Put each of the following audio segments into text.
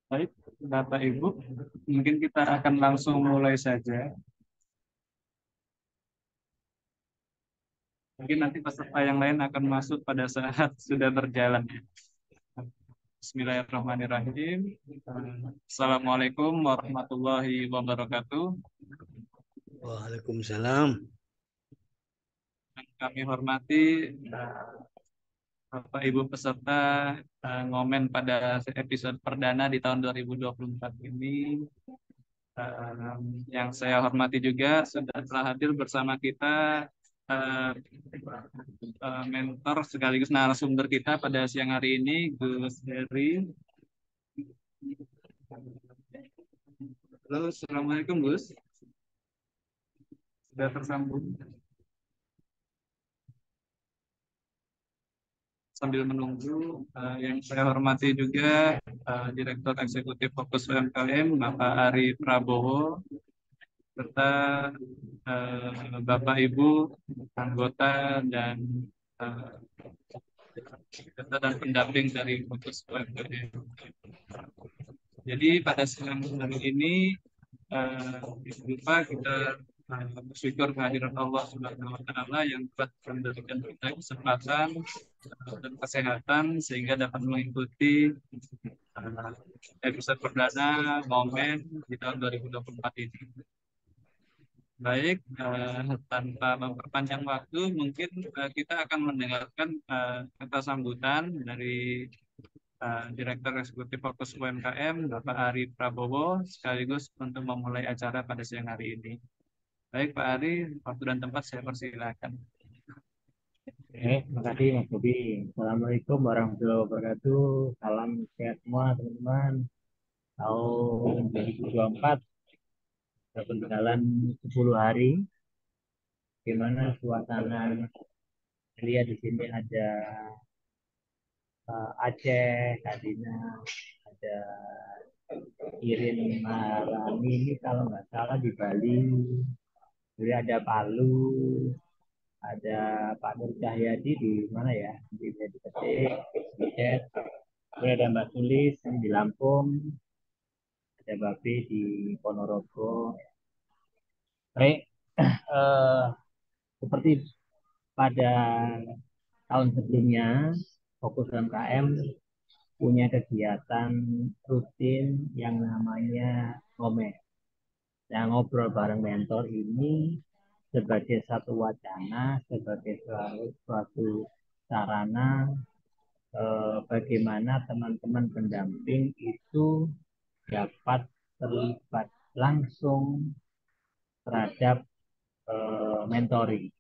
Baik, Bapak Ibu, mungkin kita akan langsung mulai saja. Mungkin nanti peserta yang lain akan masuk pada saat sudah berjalan. Bismillahirrahmanirrahim. Assalamualaikum warahmatullahi wabarakatuh. Waalaikumsalam. Yang kami hormati Bapak Ibu peserta ngomen pada episode perdana di tahun 2024 ini. Yang saya hormati juga sudah telah hadir bersama kita eh, mentor sekaligus narasumber kita pada siang hari ini, Gus Heri. Halo, Assalamualaikum Gus. Sudah tersambung. Sambil menunggu, yang saya hormati juga Direktur Eksekutif Fokus UMKM, Bapak Ari Prabowo, serta Bapak Ibu anggota dan eh, pendamping dari Fokus UMKM. Jadi pada siang hari ini lupa kita bersyukur kehadiran Allah Subhanahu wa taala yang telah memberikan kita kesempatan dan kesehatan sehingga dapat mengikuti episode perdana momen di tahun 2024 ini. Baik, tanpa memperpanjang waktu, mungkin kita akan mendengarkan kata sambutan dari Direktur Eksekutif Fokus UMKM, Bapak Ari Prabowo, sekaligus untuk memulai acara pada siang hari ini. Baik, Pak Ari, waktu dan tempat saya persilakan. Terima kasih Mas Bobi. Assalamualaikum warahmatullahi wabarakatuh. Salam sehat semua teman-teman. Tahun 2024 sudah berjalan 10 hari. Gimana suasana? Lihat di sini ada Aceh, Kadina, ada Irin Marani ini kalau nggak salah di Bali. Jadi ada Palu, ada Pak Nur Cahyadi di mana ya? Di Ketik, di Chat. Kemudian ada Mbak Tulis di Lampung, ada Babe di Ponorogo. Baik, eh, seperti pada tahun sebelumnya, Fokus UMKM punya kegiatan rutin yang namanya ngomel. Nah, ngobrol bareng mentor ini sebagai satu wacana, sebagai suatu sarana bagaimana teman-teman pendamping itu dapat terlibat langsung terhadap mentoring.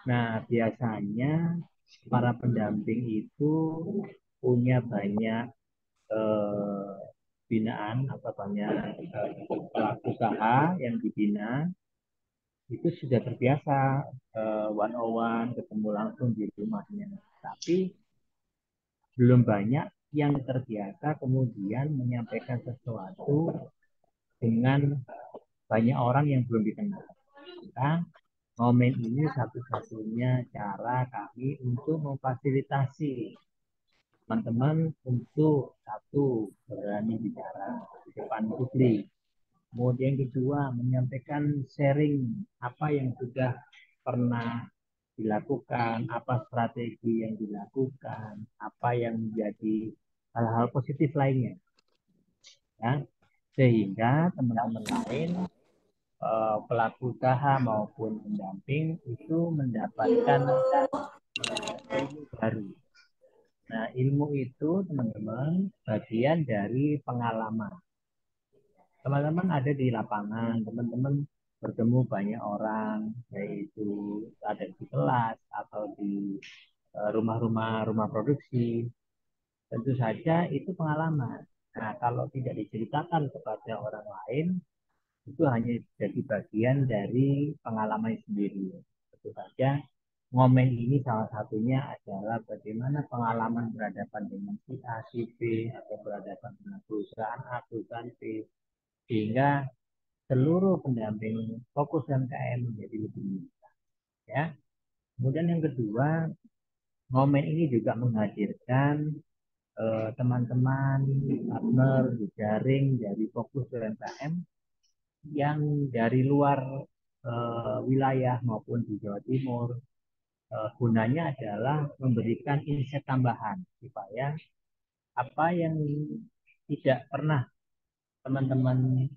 Nah, biasanya para pendamping itu punya banyak eh, binaan atau banyak pelaku usaha yang dibina itu sudah terbiasa one on one ketemu langsung di rumahnya. Tapi belum banyak yang terbiasa kemudian menyampaikan sesuatu dengan banyak orang yang belum dikenal. Maka momen ini satu-satunya cara kami untuk memfasilitasi teman-teman untuk satu berani bicara di depan publik. Kemudian kedua menyampaikan sharing apa yang sudah pernah dilakukan, apa strategi yang dilakukan, apa yang menjadi hal-hal positif lainnya, ya, sehingga teman-teman lain pelaku usaha maupun pendamping itu mendapatkan ilmu baru. Nah, ilmu itu teman-teman bagian dari pengalaman. Teman-teman ada di lapangan, teman-teman bertemu banyak orang, yaitu ada di kelas atau di rumah-rumah produksi. Tentu saja itu pengalaman. Nah, kalau tidak diceritakan kepada orang lain, itu hanya jadi bagian dari pengalaman sendiri. Tentu saja momen ini salah satunya adalah bagaimana pengalaman berhadapan dengan si A, si B, atau berhadapan dengan perusahaan A, perusahaan B, sehingga seluruh pendamping fokus UMKM menjadi lebih mudah. Ya. Kemudian yang kedua, momen ini juga menghadirkan teman-teman partner jaring dari fokus UMKM yang dari luar wilayah maupun di Jawa Timur. Gunanya adalah memberikan insight tambahan supaya apa yang tidak pernah teman-teman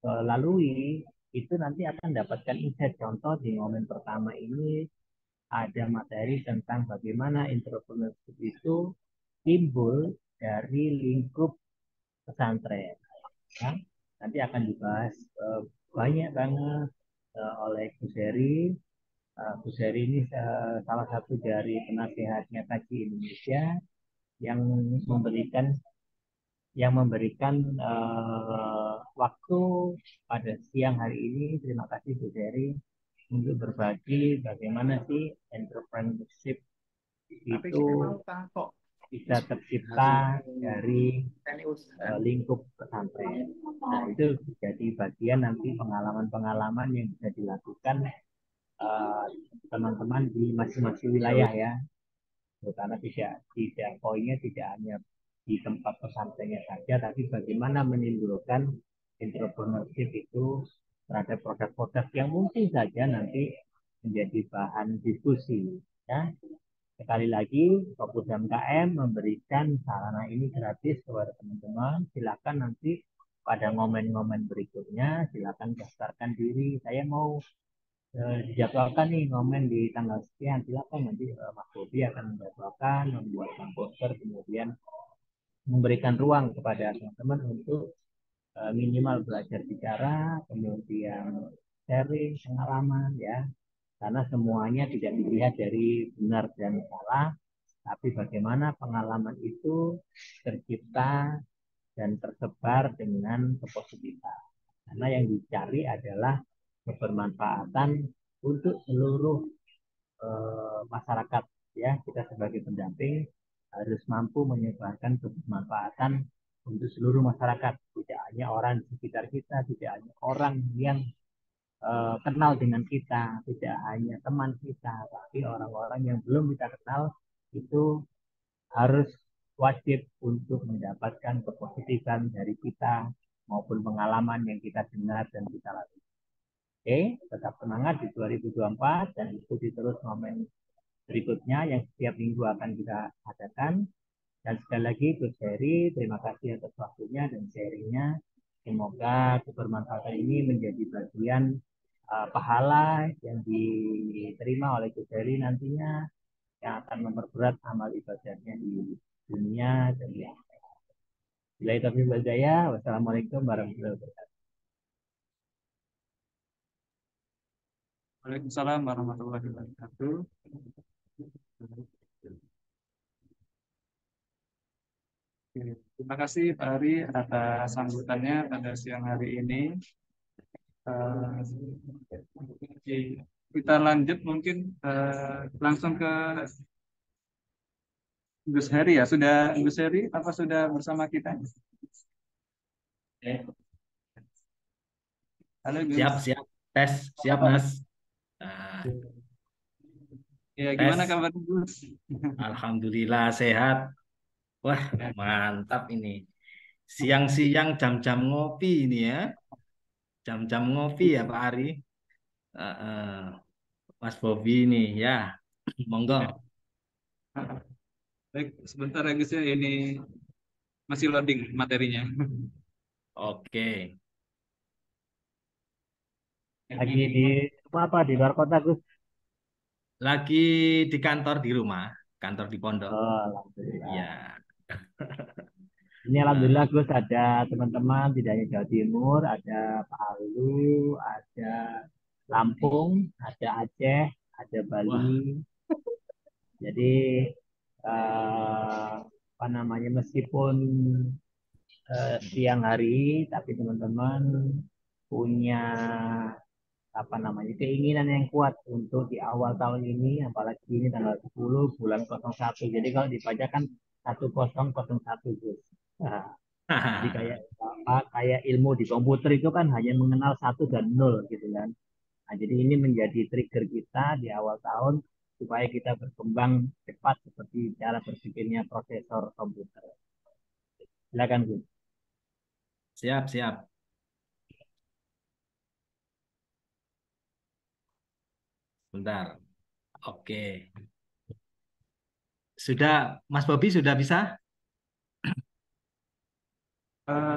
lalui itu nanti akan dapatkan insight. Contoh di momen pertama ini ada materi tentang bagaimana entrepreneurship itu timbul dari lingkup pesantren. Ya. Nanti akan dibahas banyak banget oleh Gus Heri. Gus Heri ini salah satu dari penasehatnya Kaji Indonesia yang memberikan waktu pada siang hari ini. Terima kasih Bu Ferry untuk berbagi bagaimana sih entrepreneurship itu bisa tercipta dari lingkup pesantren. Nah, itu jadi bagian nanti pengalaman-pengalaman yang bisa dilakukan teman-teman di masing-masing wilayah ya. Karena tidak poinnya tidak hanya di tempat pesantrennya saja, tapi bagaimana menimbulkan entrepreneurship itu terhadap produk-produk yang mungkin saja nanti menjadi bahan diskusi. Ya. Sekali lagi, Fokus UMKM memberikan sarana ini gratis kepada teman-teman. Silakan nanti pada momen-momen berikutnya, silakan daftarkan diri. Saya mau dijadwalkan nih ngomen di tanggal sekian, silakan nanti Mas Bobi akan menjadwalkan, membuatkan poster, kemudian memberikan ruang kepada teman-teman untuk minimal belajar bicara, kemudian sharing pengalaman ya, karena semuanya tidak dilihat dari benar dan salah, tapi bagaimana pengalaman itu tercipta dan tersebar dengan kepositifan. Karena yang dicari adalah kebermanfaatan untuk seluruh masyarakat ya. Kita sebagai pendamping harus mampu menyebarkan kebermanfaatan untuk seluruh masyarakat, tidak hanya orang di sekitar kita, tidak hanya orang yang kenal dengan kita, tidak hanya teman kita, tapi orang-orang yang belum kita kenal itu harus wajib untuk mendapatkan kepositifan dari kita maupun pengalaman yang kita dengar dan kita lalui. Oke, tetap semangat di 2024 dan ikuti terus momen berikutnya yang setiap minggu akan kita adakan. Dan sekali lagi, Gus Heri, terima kasih atas waktunya dan sharingnya. Semoga kebermanfaatan ini menjadi bagian pahala yang diterima oleh Gus Heri nantinya, yang akan memperberat amal ibadahnya di dunia dan di akhirat. Bila itu wassalamualaikum warahmatullahi wabarakatuh. Waalaikumsalam warahmatullahi wabarakatuh. Terima kasih Pak Ari atas sambutannya pada siang hari ini. Kita lanjut mungkin langsung ke Gus Heri ya. Sudah Gus Heri apa sudah bersama kita? Halo Siap, Gus. siap. Tes, siap Mas. Nah, Ya, gimana tes. kabar Gus? Alhamdulillah sehat. Wah, mantap ini. Siang-siang jam-jam ngopi ini ya. Jam-jam ngopi ya Pak Ari. Eh, eh, Mas Bobi ini ya. Monggo. Ya. Baik, sebentar ya Gus ya, ini masih loading materinya. Oke. Lagi di apa di luar kota, Gus? Lagi di kantor di rumah. Kantor di pondok. Oh, alhamdulillah. Ya. Ini alhamdulillah Gus ada teman-teman tidak hanya Jawa Timur, ada Palu, ada Lampung, ada Aceh, ada Wah. Bali. Jadi apa namanya, meskipun siang hari, tapi teman-teman punya apa namanya keinginan yang kuat untuk di awal tahun ini, apalagi ini tanggal 10 bulan 01. Jadi kalau dibaca kan 1001 Gus. Nah, jadi kayak apa, kayak ilmu di komputer itu kan hanya mengenal satu dan nol gitu kan. Nah, jadi ini menjadi trigger kita di awal tahun supaya kita berkembang cepat seperti cara berpikirnya prosesor komputer. Silakan, Gus. Siap, siap. Bentar. Oke. Sudah, Mas Bobi sudah bisa?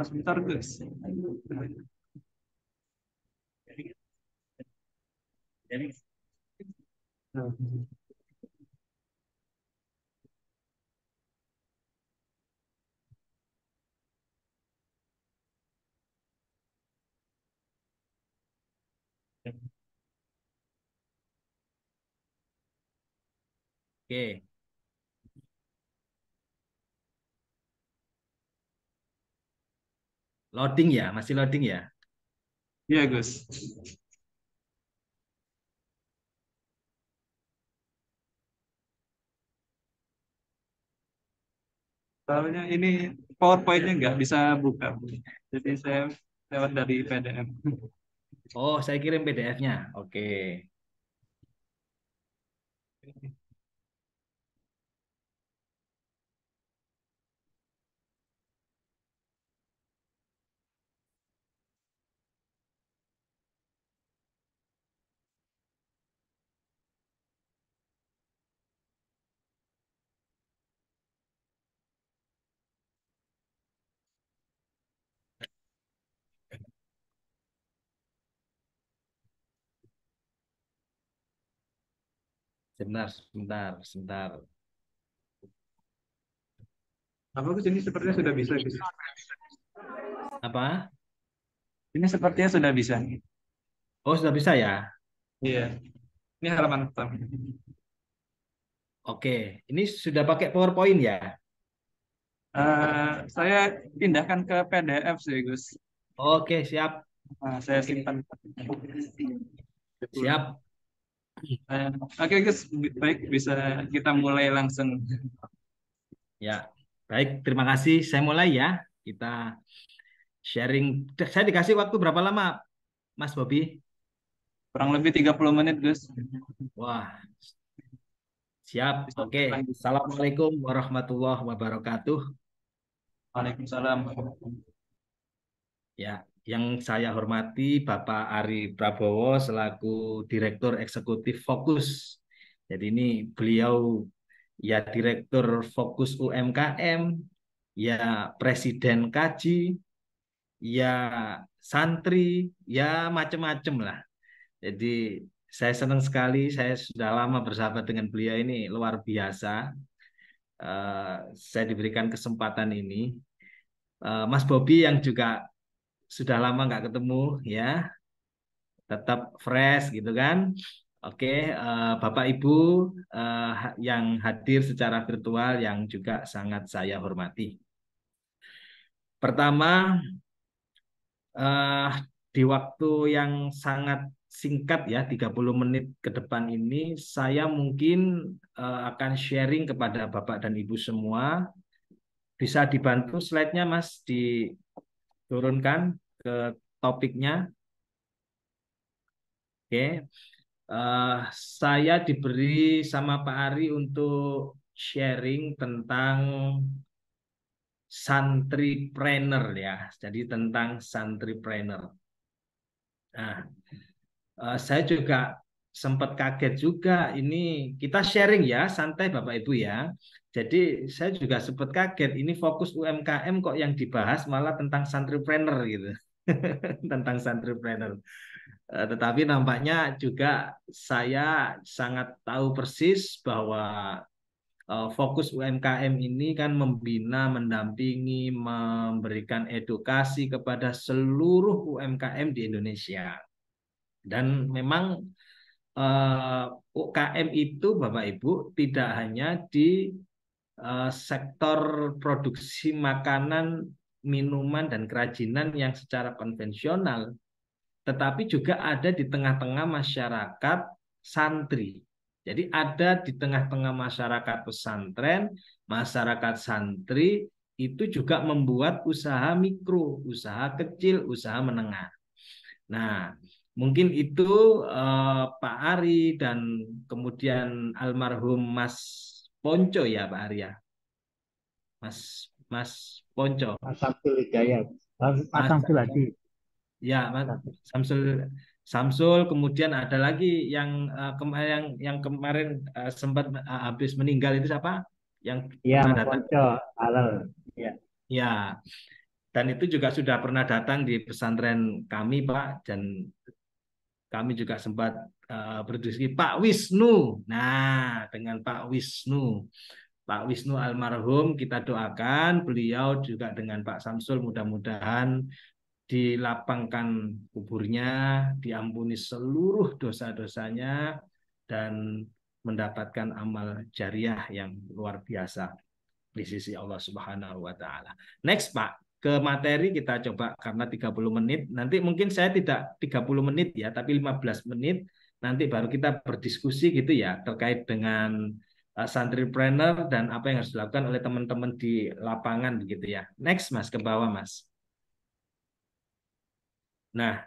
Sebentar Gus. Oke. Loading ya, masih loading ya? Iya Gus. Soalnya ini PowerPoint-nya nggak bisa buka. Jadi saya lewat dari PDF. Oh, saya kirim PDF-nya. Oke. Sebentar, sebentar, sebentar. Apa Gus ini sepertinya sudah bisa Gus. Apa? Ini sepertinya sudah bisa. Oh, sudah bisa ya? Iya. Ini halaman pertama. Oke. Ini sudah pakai PowerPoint ya? Saya pindahkan ke PDF sih Gus. Oke, siap. Nah, saya simpan. Siap. Oke Gus, baik bisa kita mulai langsung. Ya. Baik, terima kasih. Saya mulai ya. Kita sharing. Saya dikasih waktu berapa lama, Mas Bobi? Kurang lebih 30 menit Gus. Wah, siap. Bisa Oke. lanjut. Assalamualaikum warahmatullahi wabarakatuh. Waalaikumsalam. Ya, yang saya hormati Bapak Ari Prabowo selaku Direktur Eksekutif Fokus. Jadi ini beliau ya Direktur Fokus UMKM, ya Presiden Kaji, ya santri, ya macam-macam lah. Jadi saya senang sekali, saya sudah lama bersahabat dengan beliau ini luar biasa. Saya diberikan kesempatan ini. Mas Bobi yang juga sudah lama nggak ketemu, ya tetap fresh gitu kan. Oke, Bapak Ibu yang hadir secara virtual yang juga sangat saya hormati. Pertama, eh, di waktu yang sangat singkat ya, 30 menit ke depan ini, saya mungkin akan sharing kepada Bapak dan Ibu semua. Bisa dibantu slide-nya, Mas, diturunkan ke topiknya. Oke, saya diberi sama Pak Ari untuk sharing tentang santripreneur ya. Jadi tentang santripreneur. Nah, saya juga sempat kaget juga ini kita sharing ya, santai Bapak Ibu ya. Jadi saya juga sempat kaget ini fokus UMKM kok yang dibahas malah tentang santripreneur gitu. Tentang santripreneur. Tetapi nampaknya juga saya sangat tahu persis bahwa fokus UMKM ini kan membina, mendampingi, memberikan edukasi kepada seluruh UMKM di Indonesia. Dan memang UKM itu Bapak Ibu tidak hanya di sektor produksi makanan, minuman, dan kerajinan yang secara konvensional, tetapi juga ada di tengah-tengah masyarakat santri. Jadi ada di tengah-tengah masyarakat pesantren, masyarakat santri itu juga membuat usaha mikro, usaha kecil, usaha menengah. Nah, Mungkin itu Pak Ari dan kemudian almarhum Mas Ponco ya Pak Ari ya. Mas Mas Ponco. Mas Abdul Hidayat, Mas Mas Samsul Hadi. ya Mas Samsul Samsul kemudian ada lagi yang yang kemarin sempat habis meninggal itu siapa? Yang Iya, pernah Mas datang. Ponco, halal. Ya, Ya, dan itu juga sudah pernah datang di pesantren kami, Pak, dan kami juga sempat berdiskusi Pak Wisnu. Nah, dengan Pak Wisnu almarhum kita doakan beliau juga dengan Pak Samsul mudah-mudahan dilapangkan kuburnya, diampuni seluruh dosa-dosanya dan mendapatkan amal jariah yang luar biasa di sisi Allah Subhanahu wa taala. Next, Pak, ke materi kita coba karena 30 menit. Nanti mungkin saya tidak 30 menit ya, tapi 15 menit nanti baru kita berdiskusi gitu ya terkait dengan santripreneur dan apa yang harus dilakukan oleh teman-teman di lapangan begitu ya. Next, Mas, ke bawah, Mas. Nah,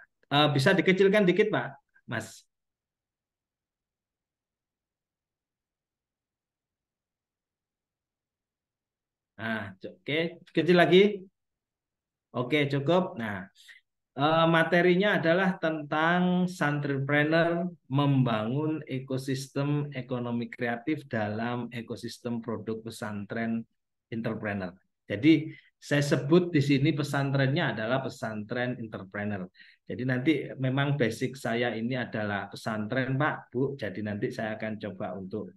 bisa dikecilkan dikit, Pak, Mas. Nah, oke, kecil lagi. Oke, cukup. Nah, materinya adalah tentang entrepreneur membangun ekosistem ekonomi kreatif dalam ekosistem produk pesantren entrepreneur. Jadi saya sebut di sini pesantrennya adalah pesantren entrepreneur. Jadi nanti memang basic saya ini adalah pesantren, Pak, Bu. Jadi nanti saya akan coba untuk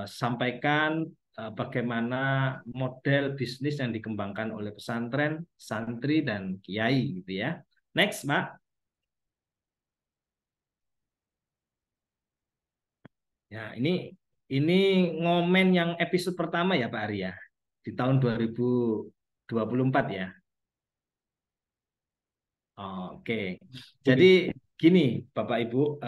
sampaikan bagaimana model bisnis yang dikembangkan oleh pesantren, santri, dan kiai gitu ya. Next, Pak. Ya, ini ngomen yang episode pertama ya Pak Arya di tahun 2024 ya. Oke. Jadi gini, Bapak Ibu,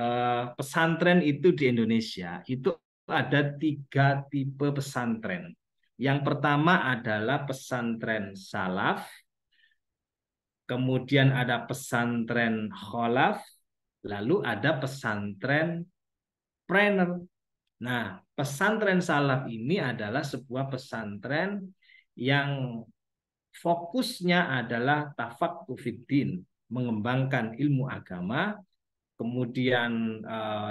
pesantren itu di Indonesia itu ada 3 tipe pesantren. Yang pertama adalah pesantren salaf, kemudian ada pesantren kholaf, lalu ada pesantren prener. Nah, pesantren salaf ini adalah sebuah pesantren yang fokusnya adalah tafaqquh fiddin, mengembangkan ilmu agama. Kemudian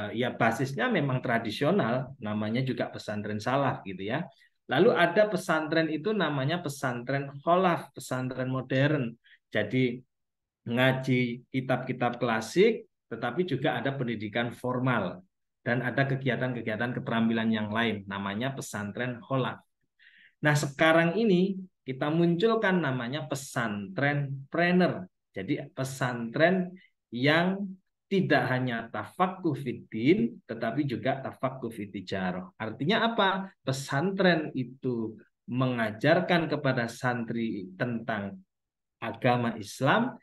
ya basisnya memang tradisional, namanya juga pesantren salaf gitu ya. Lalu ada pesantren itu namanya pesantren kholaf, pesantren modern. Jadi ngaji kitab-kitab klasik, tetapi juga ada pendidikan formal dan ada kegiatan-kegiatan keterampilan yang lain, namanya pesantren kholaf. Nah, sekarang ini kita munculkan namanya pesantren trainer. Jadi pesantren yang tidak hanya tafaqquh fiddin, tetapi juga tafaqquh fitijarah. Artinya apa? Pesantren itu mengajarkan kepada santri tentang agama Islam,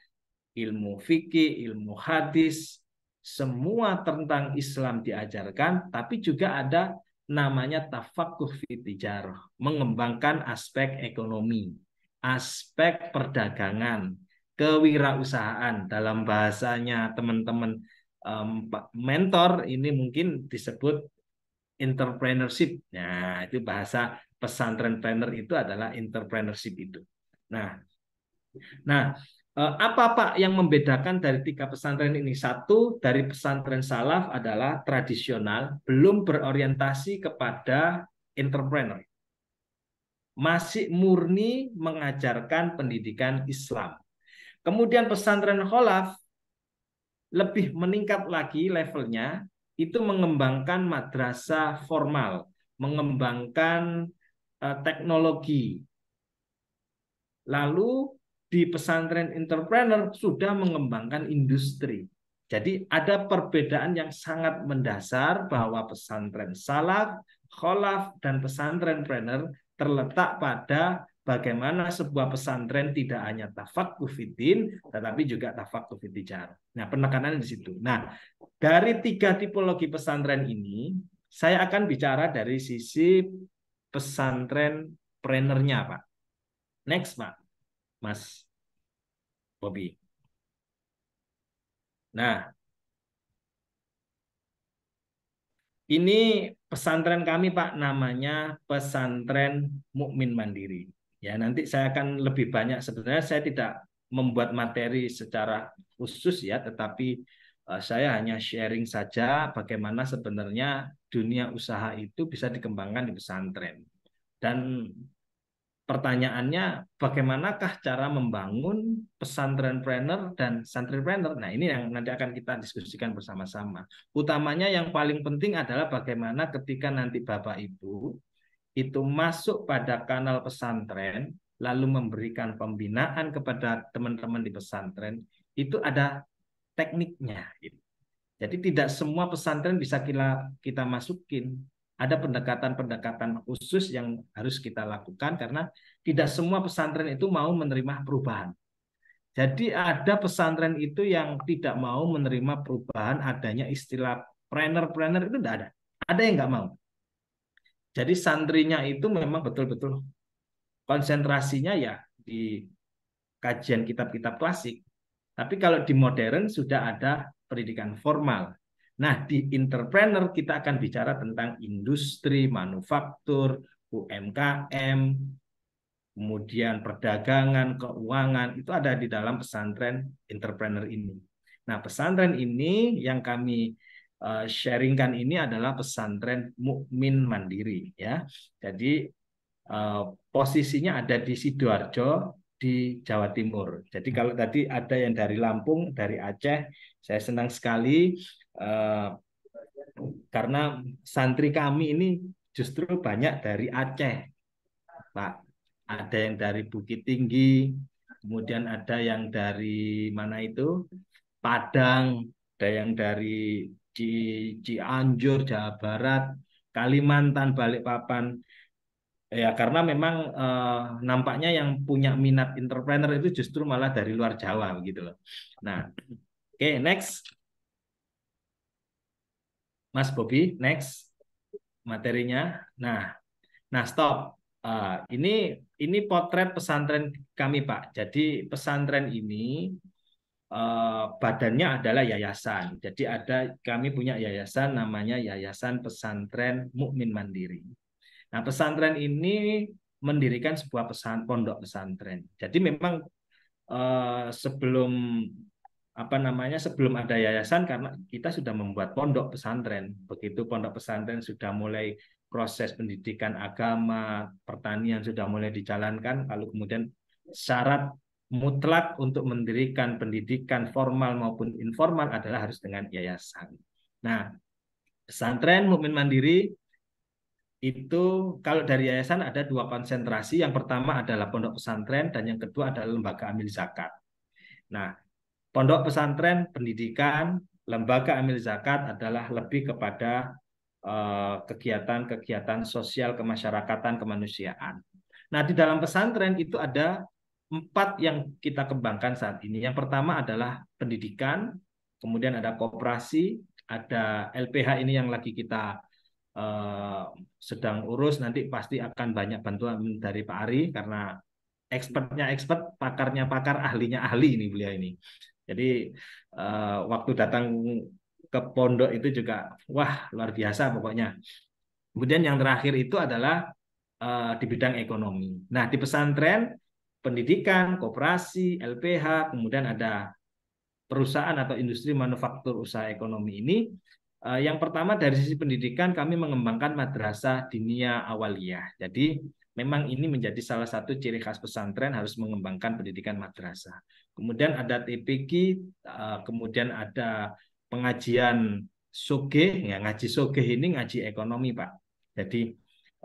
ilmu fikih, ilmu hadis, semua tentang Islam diajarkan, tapi juga ada namanya tafaqquh fi tijarah, mengembangkan aspek ekonomi, aspek perdagangan, kewirausahaan dalam bahasanya teman-teman mentor ini mungkin disebut entrepreneurship. Nah, itu bahasa pesantren trainer itu adalah entrepreneurship itu. Nah, apa Pak yang membedakan dari 3 pesantren ini? Satu, dari pesantren salaf adalah tradisional, belum berorientasi kepada entrepreneur. Masih murni mengajarkan pendidikan Islam. Kemudian pesantren kholaf lebih meningkat lagi levelnya, itu mengembangkan madrasah formal, mengembangkan teknologi. Lalu di pesantren entrepreneur sudah mengembangkan industri. Jadi ada perbedaan yang sangat mendasar bahwa pesantren salaf, kholaf, dan pesantren trainer terletak pada bagaimana sebuah pesantren tidak hanya tafaqquh fiddin, tetapi juga tafaqquh fitijar. Nah, penekanannya di situ. Nah, dari 3 tipologi pesantren ini, saya akan bicara dari sisi pesantren prenernya, Pak. Next, Pak. Mas Bobby. Nah, ini pesantren kami Pak, namanya Pesantren Mukmin Mandiri. Ya, nanti saya akan lebih banyak. Sebenarnya saya tidak membuat materi secara khusus ya, tetapi saya hanya sharing saja bagaimana sebenarnya dunia usaha itu bisa dikembangkan di pesantren. Dan pertanyaannya, bagaimanakah cara membangun pesantrenpreneur dan santripreneur? Nah, ini yang nanti akan kita diskusikan bersama-sama. Utamanya yang paling penting adalah bagaimana ketika nanti Bapak Ibu itu masuk pada kanal pesantren, lalu memberikan pembinaan kepada teman-teman di pesantren, itu ada tekniknya. Jadi tidak semua pesantren bisa kita masukin. Ada pendekatan-pendekatan khusus yang harus kita lakukan karena tidak semua pesantren itu mau menerima perubahan. Jadi ada pesantren itu yang tidak mau menerima perubahan, adanya istilah planner itu tidak ada. Ada yang nggak mau. Jadi santrinya itu memang betul-betul konsentrasinya ya di kajian kitab-kitab klasik. Tapi kalau di modern sudah ada pendidikan formal. Nah, di entrepreneur kita akan bicara tentang industri, manufaktur, UMKM, kemudian perdagangan, keuangan, itu ada di dalam pesantren entrepreneur ini. Nah, pesantren ini yang kami sharingkan ini adalah pesantren Mukmin Mandiri ya. Jadi posisinya ada di Sidoarjo di Jawa Timur. Jadi kalau tadi ada yang dari Lampung, dari Aceh, saya senang sekali karena santri kami ini justru banyak dari Aceh, Pak. Ada yang dari Bukit Tinggi, kemudian ada yang dari mana itu? Padang, ada yang dari Cianjur, Jawa Barat, Kalimantan, Balikpapan. Ya, karena memang nampaknya yang punya minat entrepreneur itu justru malah dari luar Jawa begitu loh. Nah, oke, next. Mas Bobi, next materinya. Nah, stop. Ini potret pesantren kami, Pak. Jadi pesantren ini badannya adalah yayasan. Jadi kami punya yayasan namanya Yayasan Pesantren Mukmin Mandiri. Nah, pesantren ini mendirikan sebuah pondok pesantren. Jadi memang sebelum ada yayasan karena kita sudah membuat pondok pesantren. Begitu pondok pesantren sudah mulai proses pendidikan agama, pertanian sudah mulai dijalankan, lalu kemudian syarat mutlak untuk mendirikan pendidikan formal maupun informal adalah harus dengan yayasan. Nah, pesantren Mukmin Mandiri itu kalau dari yayasan ada dua konsentrasi. Yang pertama adalah pondok pesantren dan yang kedua adalah lembaga amil zakat. Nah, pondok pesantren pendidikan, lembaga amil zakat adalah lebih kepada kegiatan-kegiatan sosial kemasyarakatan kemanusiaan. Nah, di dalam pesantren itu ada 4 yang kita kembangkan saat ini. Yang pertama adalah pendidikan, kemudian ada koperasi, ada LPH ini yang lagi kita sedang urus, nanti pasti akan banyak bantuan dari Pak Ari karena expertnya expert, pakarnya pakar, ahlinya ahli ini beliau ini. Jadi waktu datang ke pondok itu juga wah luar biasa pokoknya. Kemudian yang terakhir itu adalah di bidang ekonomi. Nah, di pesantren pendidikan, koperasi, LPH, kemudian ada perusahaan atau industri manufaktur usaha ekonomi ini. Yang pertama dari sisi pendidikan kami mengembangkan madrasah diniyah awaliyah. Jadi memang ini menjadi salah satu ciri khas pesantren harus mengembangkan pendidikan madrasah. Kemudian ada TPQ, kemudian ada pengajian sogeh, ya ngaji sogeh ini ngaji ekonomi Pak. Jadi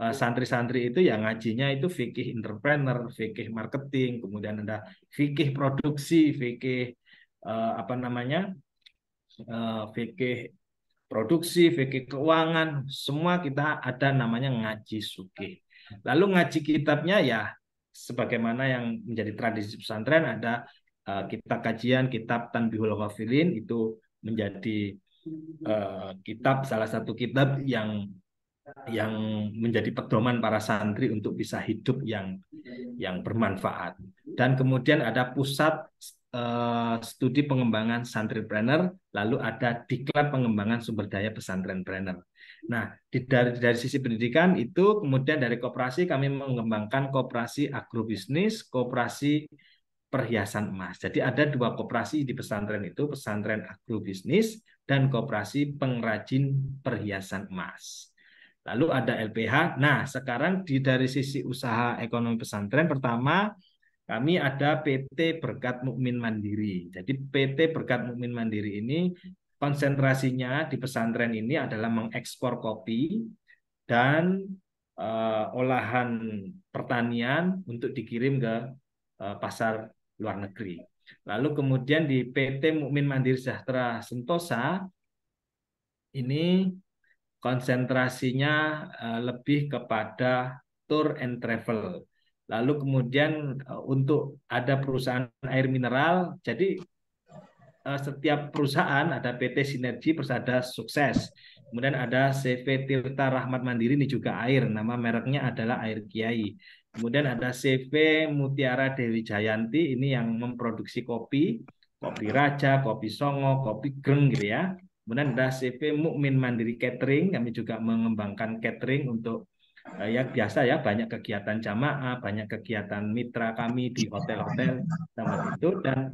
santri-santri itu yang ngajinya itu fikih entrepreneur, fikih marketing, kemudian ada fikih produksi, fikih fikih produksi, fikih keuangan, semua kita ada namanya ngaji sugih. Lalu ngaji kitabnya ya sebagaimana yang menjadi tradisi pesantren ada kitab kajian, kitab Tanbihul Ghafilin itu menjadi kitab salah satu kitab yang menjadi pedoman para santri untuk bisa hidup yang bermanfaat. Dan kemudian ada pusat studi pengembangan santripreneur, lalu ada diklat pengembangan sumber daya pesantrenpreneur. Nah, dari sisi pendidikan itu, kemudian dari koperasi kami mengembangkan koperasi agrobisnis, koperasi perhiasan emas. Jadi ada dua koperasi di pesantren itu, pesantren agrobisnis dan koperasi pengrajin perhiasan emas. Lalu ada LPH. Nah, sekarang dari sisi usaha ekonomi pesantren, pertama kami ada PT Berkat Mukmin Mandiri. Jadi PT Berkat Mukmin Mandiri ini konsentrasinya di pesantren ini adalah mengekspor kopi dan olahan pertanian untuk dikirim ke pasar luar negeri. Lalu kemudian di PT Mukmin Mandiri Sejahtera Sentosa ini konsentrasinya lebih kepada tour and travel. Lalu kemudian untuk ada perusahaan air mineral, jadi setiap perusahaan ada PT Sinergi Persada Sukses. Kemudian ada CV Tirta Rahmat Mandiri, ini juga air, nama mereknya adalah Air Kiai. Kemudian ada CV Mutiara Dewi Jayanti, ini yang memproduksi kopi, kopi Raja, kopi Songo, kopi Greng gitu ya. Kemudian ada CV Mukmin Mandiri Catering, kami juga mengembangkan catering untuk ya biasa ya, banyak kegiatan jamaah, banyak kegiatan mitra kami di hotel-hotel sama itu, dan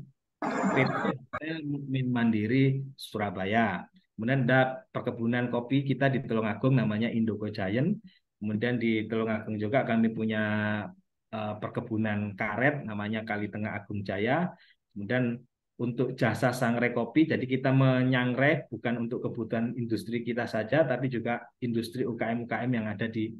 PT Mukmin Mandiri Surabaya. Kemudian ada perkebunan kopi kita di Tulungagung namanya Indoco Giant. Kemudian di Tulungagung juga kami punya perkebunan karet namanya Kali Tengah Agung Jaya. Kemudian untuk jasa sangrai kopi, jadi kita menyangrai bukan untuk kebutuhan industri kita saja, tapi juga industri UKM-UKM yang ada di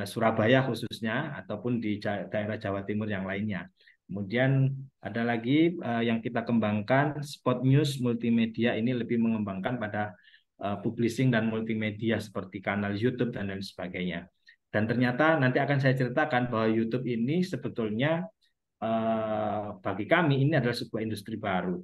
Surabaya khususnya, ataupun di daerah Jawa Timur yang lainnya. Kemudian ada lagi yang kita kembangkan, Spot News Multimedia, ini lebih mengembangkan pada publishing dan multimedia seperti kanal YouTube dan lain sebagainya. Dan ternyata nanti akan saya ceritakan bahwa YouTube ini sebetulnya bagi kami ini adalah sebuah industri baru.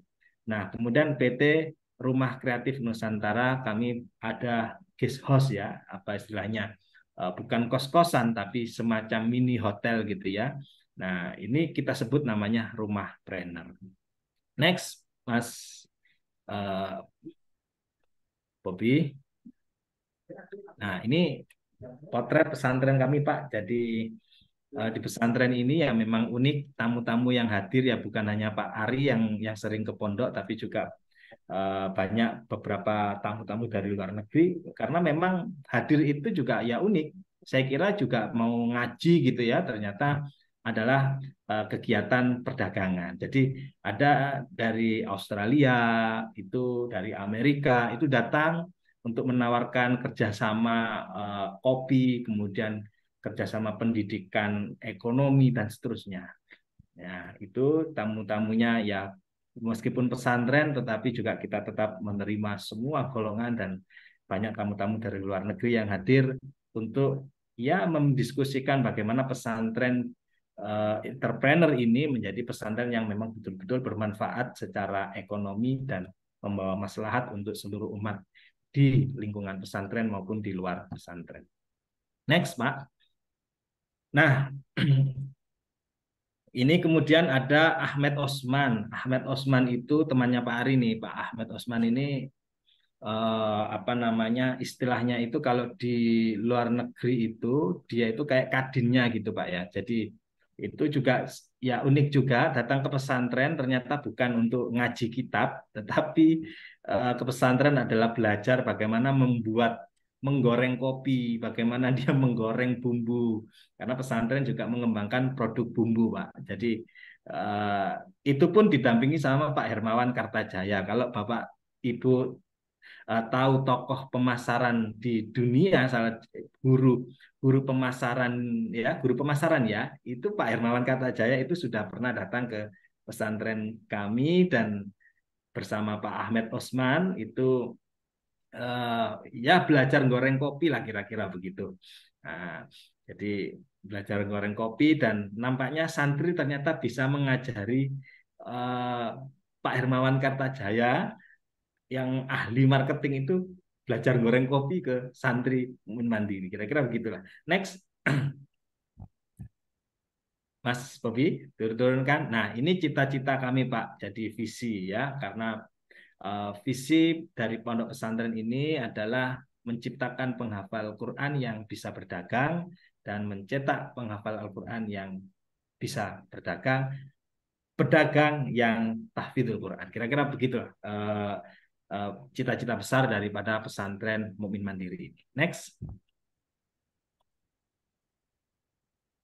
Nah, kemudian PT Rumah Kreatif Nusantara, kami ada guest house ya, apa istilahnya, bukan kos-kosan tapi semacam mini hotel gitu ya. Nah, ini kita sebut namanya Rumah Trainer. Next, Mas Bobby. Nah, ini potret pesantren kami, Pak. Jadi di pesantren ini ya memang unik, tamu-tamu yang hadir ya bukan hanya Pak Ari yang sering ke pondok, tapi juga banyak beberapa tamu-tamu dari luar negeri, karena memang hadir itu juga ya unik. Saya kira juga mau ngaji gitu ya, ternyata adalah kegiatan perdagangan. Jadi ada dari Australia, itu dari Amerika, itu datang untuk menawarkan kerjasama kopi, kemudian kerjasama pendidikan, ekonomi, dan seterusnya. Ya, itu tamu-tamunya ya meskipun pesantren, tetapi juga kita tetap menerima semua golongan dan banyak tamu-tamu dari luar negeri yang hadir untuk ya mendiskusikan bagaimana pesantren entrepreneur ini menjadi pesantren yang memang betul-betul bermanfaat secara ekonomi dan membawa maslahat untuk seluruh umat di lingkungan pesantren maupun di luar pesantren. Next, Pak. Nah, ini kemudian ada Ahmed Osman. Ahmed Osman itu temannya Pak Ari nih. Pak Ahmed Osman ini apa namanya, istilahnya itu kalau di luar negeri itu dia itu kayak kadinnya gitu Pak ya. Jadi itu juga ya unik juga, datang ke pesantren ternyata bukan untuk ngaji kitab, tetapi ke pesantren adalah belajar bagaimana menggoreng kopi, bagaimana dia menggoreng bumbu. Karena pesantren juga mengembangkan produk bumbu, Pak. Jadi itu pun didampingi sama Pak Hermawan Kartajaya. Kalau Bapak Ibu tahu tokoh pemasaran di dunia, salah guru pemasaran ya, itu Pak Hermawan Kartajaya itu sudah pernah datang ke pesantren kami dan bersama Pak Ahmed Osman itu ya belajar goreng kopi lah kira-kira begitu. Nah, jadi belajar goreng kopi dan nampaknya santri ternyata bisa mengajari Pak Hermawan Kartajaya yang ahli marketing itu belajar goreng kopi ke santri Mandiri. Kira-kira begitulah. Next. Mas Bobi, turun-turunkan. Nah, ini cita-cita kami, Pak. Jadi visi ya, karena visi dari pondok pesantren ini adalah menciptakan penghafal Quran yang bisa berdagang dan mencetak penghafal Al-Quran yang bisa berdagang yang tahfidzul Quran. Kira-kira begitu cita-cita besar daripada pesantren Mukmin Mandiri. Next.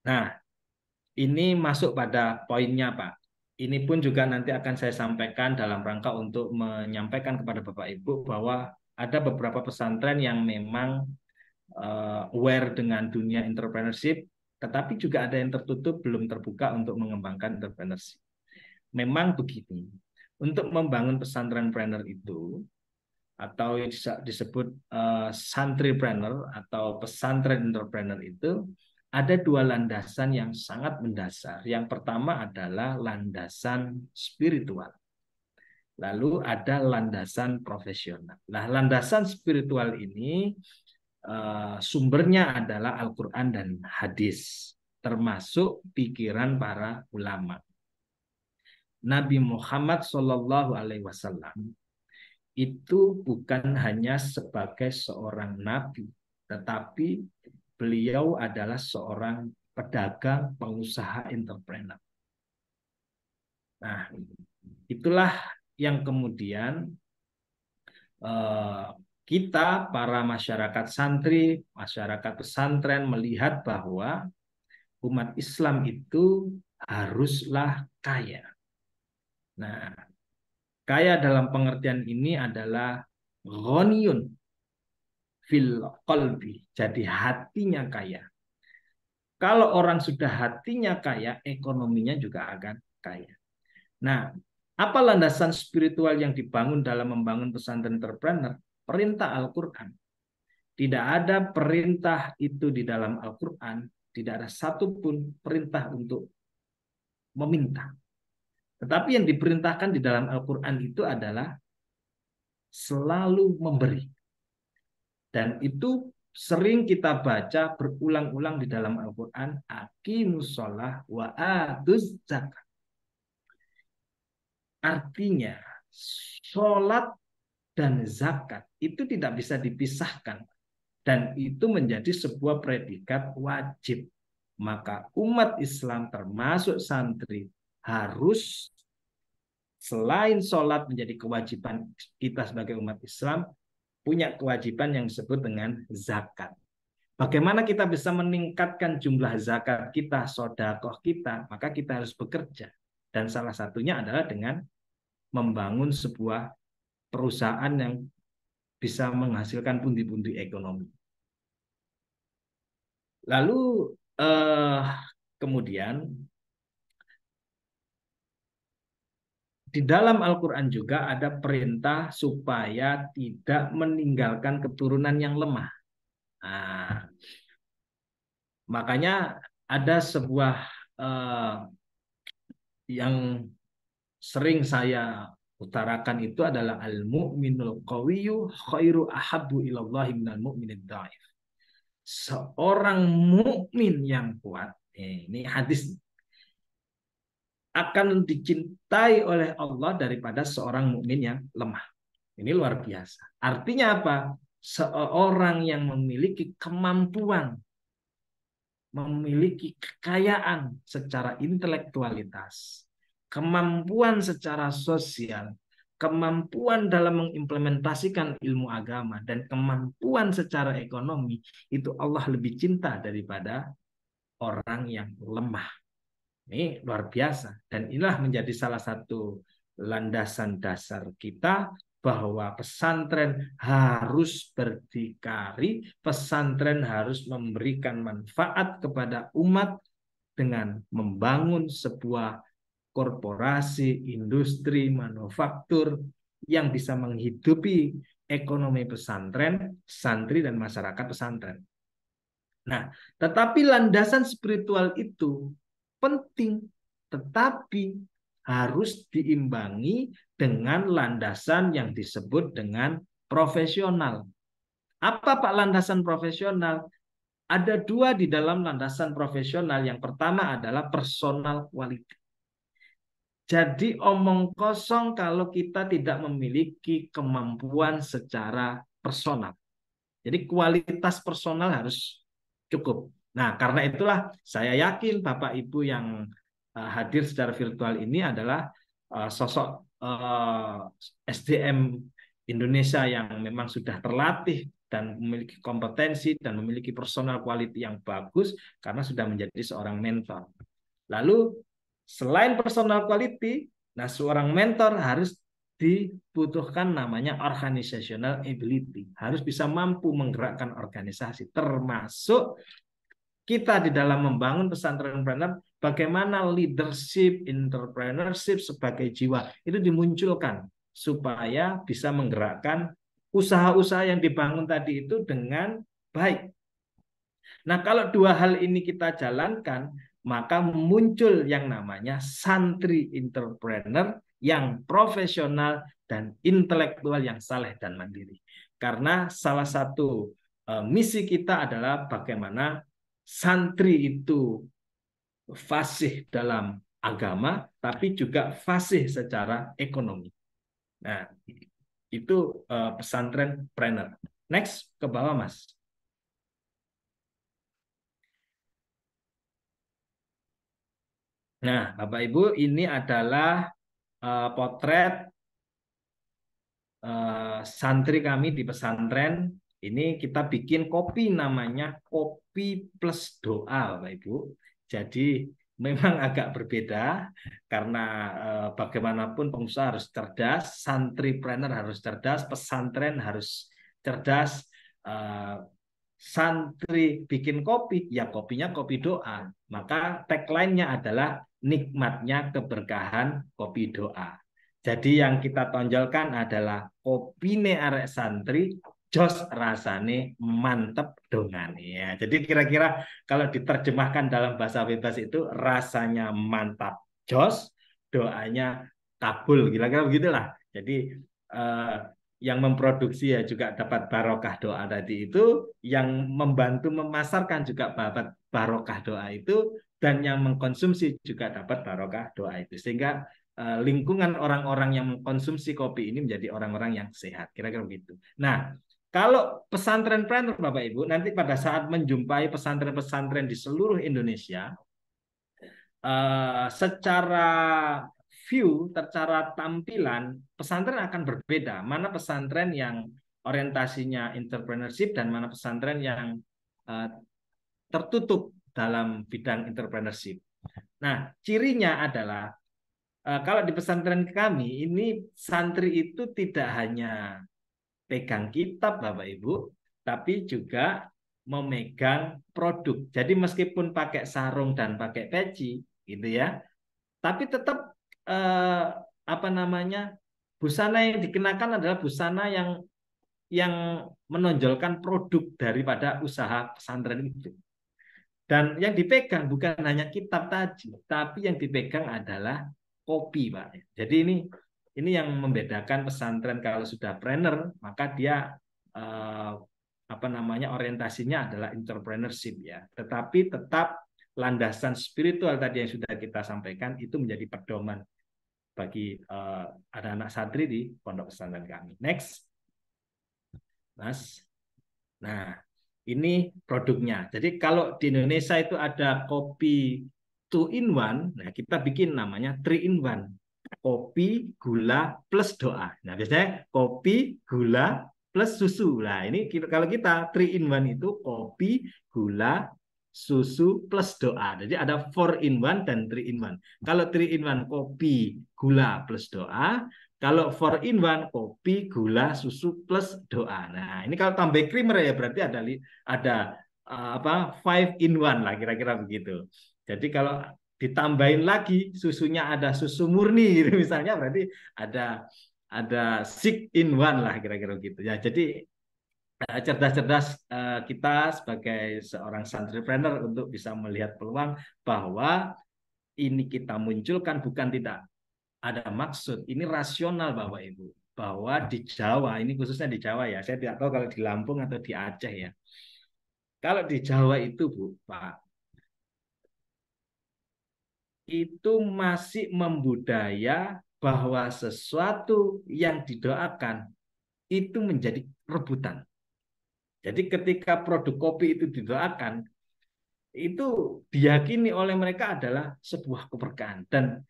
Nah, ini masuk pada poinnya, Pak. Ini pun juga nanti akan saya sampaikan dalam rangka untuk menyampaikan kepada Bapak Ibu bahwa ada beberapa pesantren yang memang aware dengan dunia entrepreneurship, tetapi juga ada yang tertutup, belum terbuka untuk mengembangkan entrepreneurship. Memang begini, untuk membangun pesantrenpreneur itu, atau yang disebut santripreneur atau pesantren entrepreneur itu, ada dua landasan yang sangat mendasar. Yang pertama adalah landasan spiritual. Lalu ada landasan profesional. Nah, landasan spiritual ini sumbernya adalah Al-Quran dan hadis, termasuk pikiran para ulama. Nabi Muhammad SAW itu bukan hanya sebagai seorang nabi, tetapi beliau adalah seorang pedagang, pengusaha, entrepreneur. Nah, itulah yang kemudian kita, para masyarakat santri, masyarakat pesantren melihat bahwa umat Islam itu haruslah kaya. Nah, kaya dalam pengertian ini adalah ghaniyun fil qalbi, jadi hatinya kaya. Kalau orang sudah hatinya kaya, ekonominya juga akan kaya. Nah, apa landasan spiritual yang dibangun dalam membangun pesantren entrepreneur? Perintah Al-Quran. Tidak ada perintah itu di dalam Al-Quran, tidak ada satupun perintah untuk meminta. Tetapi yang diperintahkan di dalam Al-Quran itu adalah selalu memberi. Dan itu sering kita baca berulang-ulang di dalam Al-Quran, aqimus shalah wa atuz zakat. Artinya, sholat dan zakat itu tidak bisa dipisahkan. Dan itu menjadi sebuah predikat wajib. Maka umat Islam termasuk santri harus selain sholat menjadi kewajiban kita sebagai umat Islam, punya kewajiban yang disebut dengan zakat. Bagaimana kita bisa meningkatkan jumlah zakat kita, sedekah kita? Maka kita harus bekerja. Dan salah satunya adalah dengan membangun sebuah perusahaan yang bisa menghasilkan pundi-pundi ekonomi. Lalu kemudian di dalam Al-Quran juga ada perintah supaya tidak meninggalkan keturunan yang lemah. Nah, makanya ada sebuah yang sering saya utarakan itu adalah al-mu'minul qawiyyu khairu ahabbu ilallahi minal mu'minid dhaif. Seorang mukmin yang kuat, ini hadis, akan dicintai oleh Allah daripada seorang mukmin yang lemah. Ini luar biasa. Artinya apa? Seorang yang memiliki kemampuan, memiliki kekayaan secara intelektualitas, kemampuan secara sosial, kemampuan dalam mengimplementasikan ilmu agama, dan kemampuan secara ekonomi, itu Allah lebih cinta daripada orang yang lemah. Ini luar biasa. Dan inilah menjadi salah satu landasan dasar kita bahwa pesantren harus berdikari, pesantren harus memberikan manfaat kepada umat dengan membangun sebuah korporasi, industri, manufaktur yang bisa menghidupi ekonomi pesantren, santri, dan masyarakat pesantren. Nah, tetapi landasan spiritual itu penting, tetapi harus diimbangi dengan landasan yang disebut dengan profesional. Apa Pak landasan profesional? Ada dua di dalam landasan profesional. Yang pertama adalah personal quality. Jadi omong kosong kalau kita tidak memiliki kemampuan secara personal. Jadi kualitas personal harus cukup. Nah, karena itulah saya yakin Bapak Ibu yang hadir secara virtual ini adalah sosok SDM Indonesia yang memang sudah terlatih dan memiliki kompetensi dan memiliki personal quality yang bagus karena sudah menjadi seorang mentor. Lalu selain personal quality, nah seorang mentor harus dibutuhkan namanya organizational ability. Harus bisa mampu menggerakkan organisasi, termasuk kita di dalam membangun pesantren entrepreneur, bagaimana leadership, entrepreneurship sebagai jiwa itu dimunculkan supaya bisa menggerakkan usaha-usaha yang dibangun tadi itu dengan baik. Nah, kalau dua hal ini kita jalankan, maka muncul yang namanya santri entrepreneur yang profesional dan intelektual yang saleh dan mandiri. Karena salah satu misi kita adalah bagaimana santri itu fasih dalam agama, tapi juga fasih secara ekonomi. Nah, itu pesantren planner. Next, ke bawah, Mas. Nah, Bapak Ibu, ini adalah potret santri kami di pesantren. Ini kita bikin kopi namanya kopi plus doa, Bapak Ibu. Jadi memang agak berbeda karena bagaimanapun pengusaha harus cerdas, santripreneur harus cerdas, pesantren harus cerdas. Santri bikin kopi, ya kopinya kopi doa. Maka tagline-nya adalah nikmatnya keberkahan kopi doa. Jadi yang kita tonjolkan adalah kopine arek santri, jos rasane mantep dongane. Ya, jadi kira-kira kalau diterjemahkan dalam bahasa bebas itu rasanya mantap jos, doanya kabul. Kira-kira begitulah. Jadi yang memproduksi ya juga dapat barokah doa tadi itu, yang membantu memasarkan juga dapat barokah doa itu, dan yang mengkonsumsi juga dapat barokah doa itu. Sehingga lingkungan orang-orang yang mengkonsumsi kopi ini menjadi orang-orang yang sehat. Kira-kira begitu. Nah, kalau pesantren planner Bapak Ibu, nanti pada saat menjumpai pesantren-pesantren di seluruh Indonesia, secara view, secara tampilan, pesantren akan berbeda. Mana pesantren yang orientasinya entrepreneurship dan mana pesantren yang tertutup dalam bidang entrepreneurship. Nah, cirinya adalah kalau di pesantren kami ini santri itu tidak hanya pegang kitab Bapak Ibu, tapi juga memegang produk. Jadi meskipun pakai sarung dan pakai peci gitu ya, tapi tetap apa namanya, busana yang dikenakan adalah busana yang menonjolkan produk daripada usaha pesantren itu. Dan yang dipegang bukan hanya kitab tadi, tapi yang dipegang adalah kopi, Pak. Jadi ini yang membedakan pesantren. Kalau sudah planner, maka dia apa namanya, orientasinya adalah entrepreneurship ya. Tetapi tetap landasan spiritual tadi yang sudah kita sampaikan itu menjadi pedoman bagi anak-anak santri di pondok pesantren kami. Next, Mas. Nah, ini produknya. Jadi kalau di Indonesia itu ada kopi 2 in 1, nah kita bikin namanya 3 in 1. Kopi, gula, plus doa. Nah, biasanya kopi, gula, plus susu. Nah, ini kalau kita 3 in 1 itu kopi, gula, susu, plus doa. Jadi ada 4 in 1 dan 3 in 1. Kalau 3 in 1 kopi, gula, plus doa. Kalau 4 in 1 kopi, gula, susu plus doa. Nah, ini kalau tambah creamer ya berarti ada apa 5 in 1 lah kira-kira begitu. Jadi kalau ditambahin lagi susunya ada susu murni gitu misalnya, berarti ada 6 in 1 lah kira-kira gitu ya. Jadi cerdas-cerdas kita sebagai seorang santripreneur untuk bisa melihat peluang bahwa ini kita munculkan bukan tidak ada maksud, ini rasional Bapak Ibu, bahwa di Jawa, ini khususnya di Jawa ya, saya tidak tahu kalau di Lampung atau di Aceh ya, Kalau di Jawa itu, Bu, Pak, itu masih membudaya bahwa sesuatu yang didoakan itu menjadi rebutan. Jadi ketika produk kopi itu didoakan, itu diyakini oleh mereka adalah sebuah keberkahan. Dan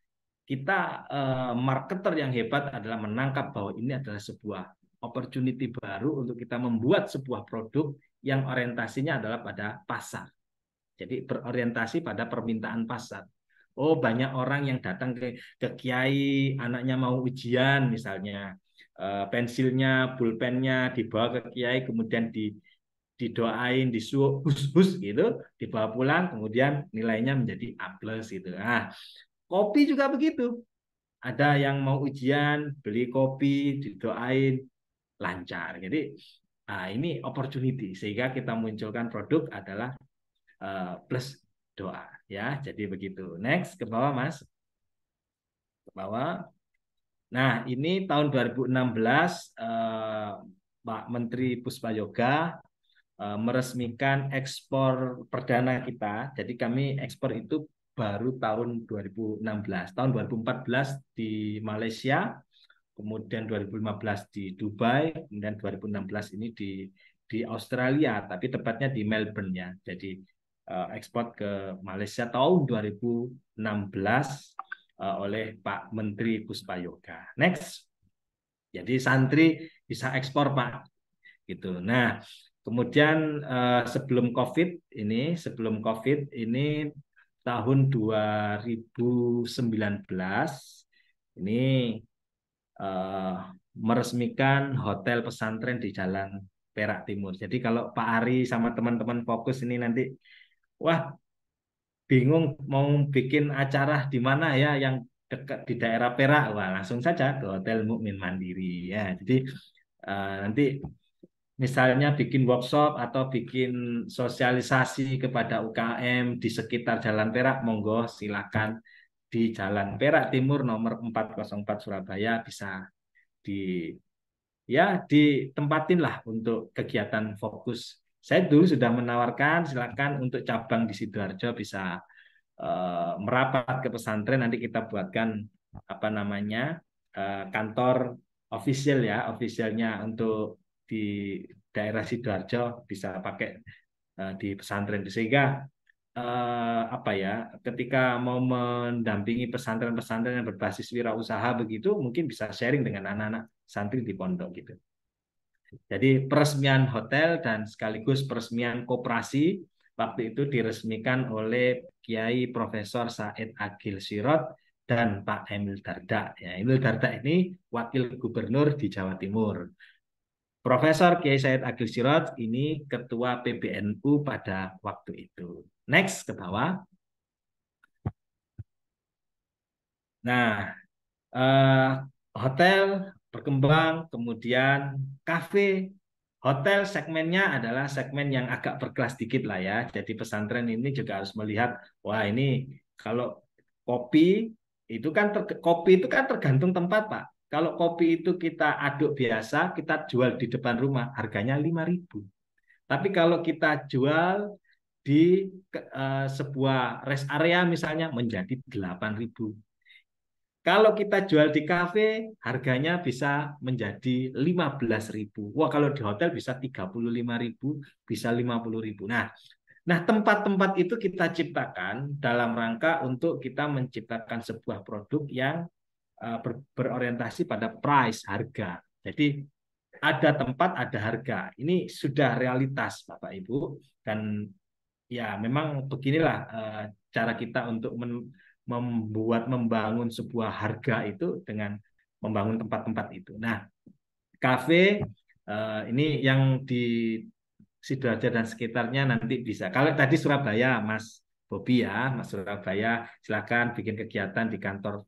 kita marketer yang hebat adalah menangkap bahwa ini adalah sebuah opportunity baru untuk kita membuat sebuah produk yang orientasinya adalah pada pasar. Jadi berorientasi pada permintaan pasar. Oh, banyak orang yang datang ke kiai, anaknya mau ujian misalnya, pensilnya, pulpennya dibawa ke kiai, kemudian didoain, disuruh hus-hus gitu, dibawa pulang, kemudian nilainya menjadi A+ gitu. Nah, kopi juga begitu. Ada yang mau ujian, beli kopi, didoain, lancar. Jadi, ini opportunity. Sehingga kita munculkan produk adalah plus doa. Ya, jadi begitu. Next, ke bawah, Mas. Ke bawah. Nah, ini tahun 2016, Pak Menteri Puspayoga meresmikan ekspor perdana kita. Jadi kami ekspor itu baru tahun 2016. Tahun 2014 di Malaysia, kemudian 2015 di Dubai, kemudian 2016 ini di Australia, tapi tepatnya di Melbourne ya. Jadi ekspor ke Malaysia tahun 2016 oleh Pak Menteri Puspayoga. Next. Jadi santri bisa ekspor, Pak. Gitu. Nah, kemudian sebelum COVID ini tahun 2019 ini meresmikan hotel pesantren di Jalan Perak Timur. Jadi kalau Pak Ari sama teman-teman fokus ini nanti, wah, bingung mau bikin acara di mana ya yang dekat di daerah Perak, wah langsung saja ke Hotel Mukmin Mandiri ya. Jadi nanti misalnya bikin workshop atau bikin sosialisasi kepada UKM di sekitar Jalan Perak, monggo silakan di Jalan Perak Timur nomor 404 Surabaya bisa di ditempatin lah untuk kegiatan fokus. Saya dulu sudah menawarkan silakan untuk cabang di Sidoarjo bisa merapat ke pesantren, nanti kita buatkan apa namanya kantor officialnya untuk di daerah Sidoarjo bisa pakai di pesantren, sehingga ketika mau mendampingi pesantren-pesantren yang berbasis wirausaha begitu, mungkin bisa sharing dengan anak-anak santri di pondok gitu. Jadi peresmian hotel dan sekaligus peresmian koperasi waktu itu diresmikan oleh Kiai Profesor Said Agil Sirot dan Pak Emil Dardak. Ya, Emil Dardak ini wakil gubernur di Jawa Timur. Profesor Kiai Said Agil Sirot ini ketua PBNU pada waktu itu. Next ke bawah. Nah, hotel berkembang, kemudian kafe. Hotel segmennya adalah segmen yang agak berkelas dikit lah ya. Jadi pesantren ini juga harus melihat, wah ini kalau kopi kopi itu kan tergantung tempat, Pak. Kalau kopi itu kita aduk biasa, kita jual di depan rumah, harganya 5.000. Tapi kalau kita jual di sebuah rest area misalnya menjadi 8.000. Kalau kita jual di kafe, harganya bisa menjadi 15.000. Wah, kalau di hotel bisa 35.000, bisa 50.000. Nah, tempat-tempat itu kita ciptakan dalam rangka untuk kita menciptakan sebuah produk yang berorientasi pada price, harga. Jadi ada tempat, ada harga. Ini sudah realitas, Bapak Ibu. Dan ya memang beginilah cara kita untuk membangun sebuah harga itu dengan membangun tempat-tempat itu. Nah, kafe ini yang di Sidoarjo dan sekitarnya nanti bisa. Kalau tadi Surabaya, Mas Bobi ya, Mas Surabaya, silakan bikin kegiatan di kantor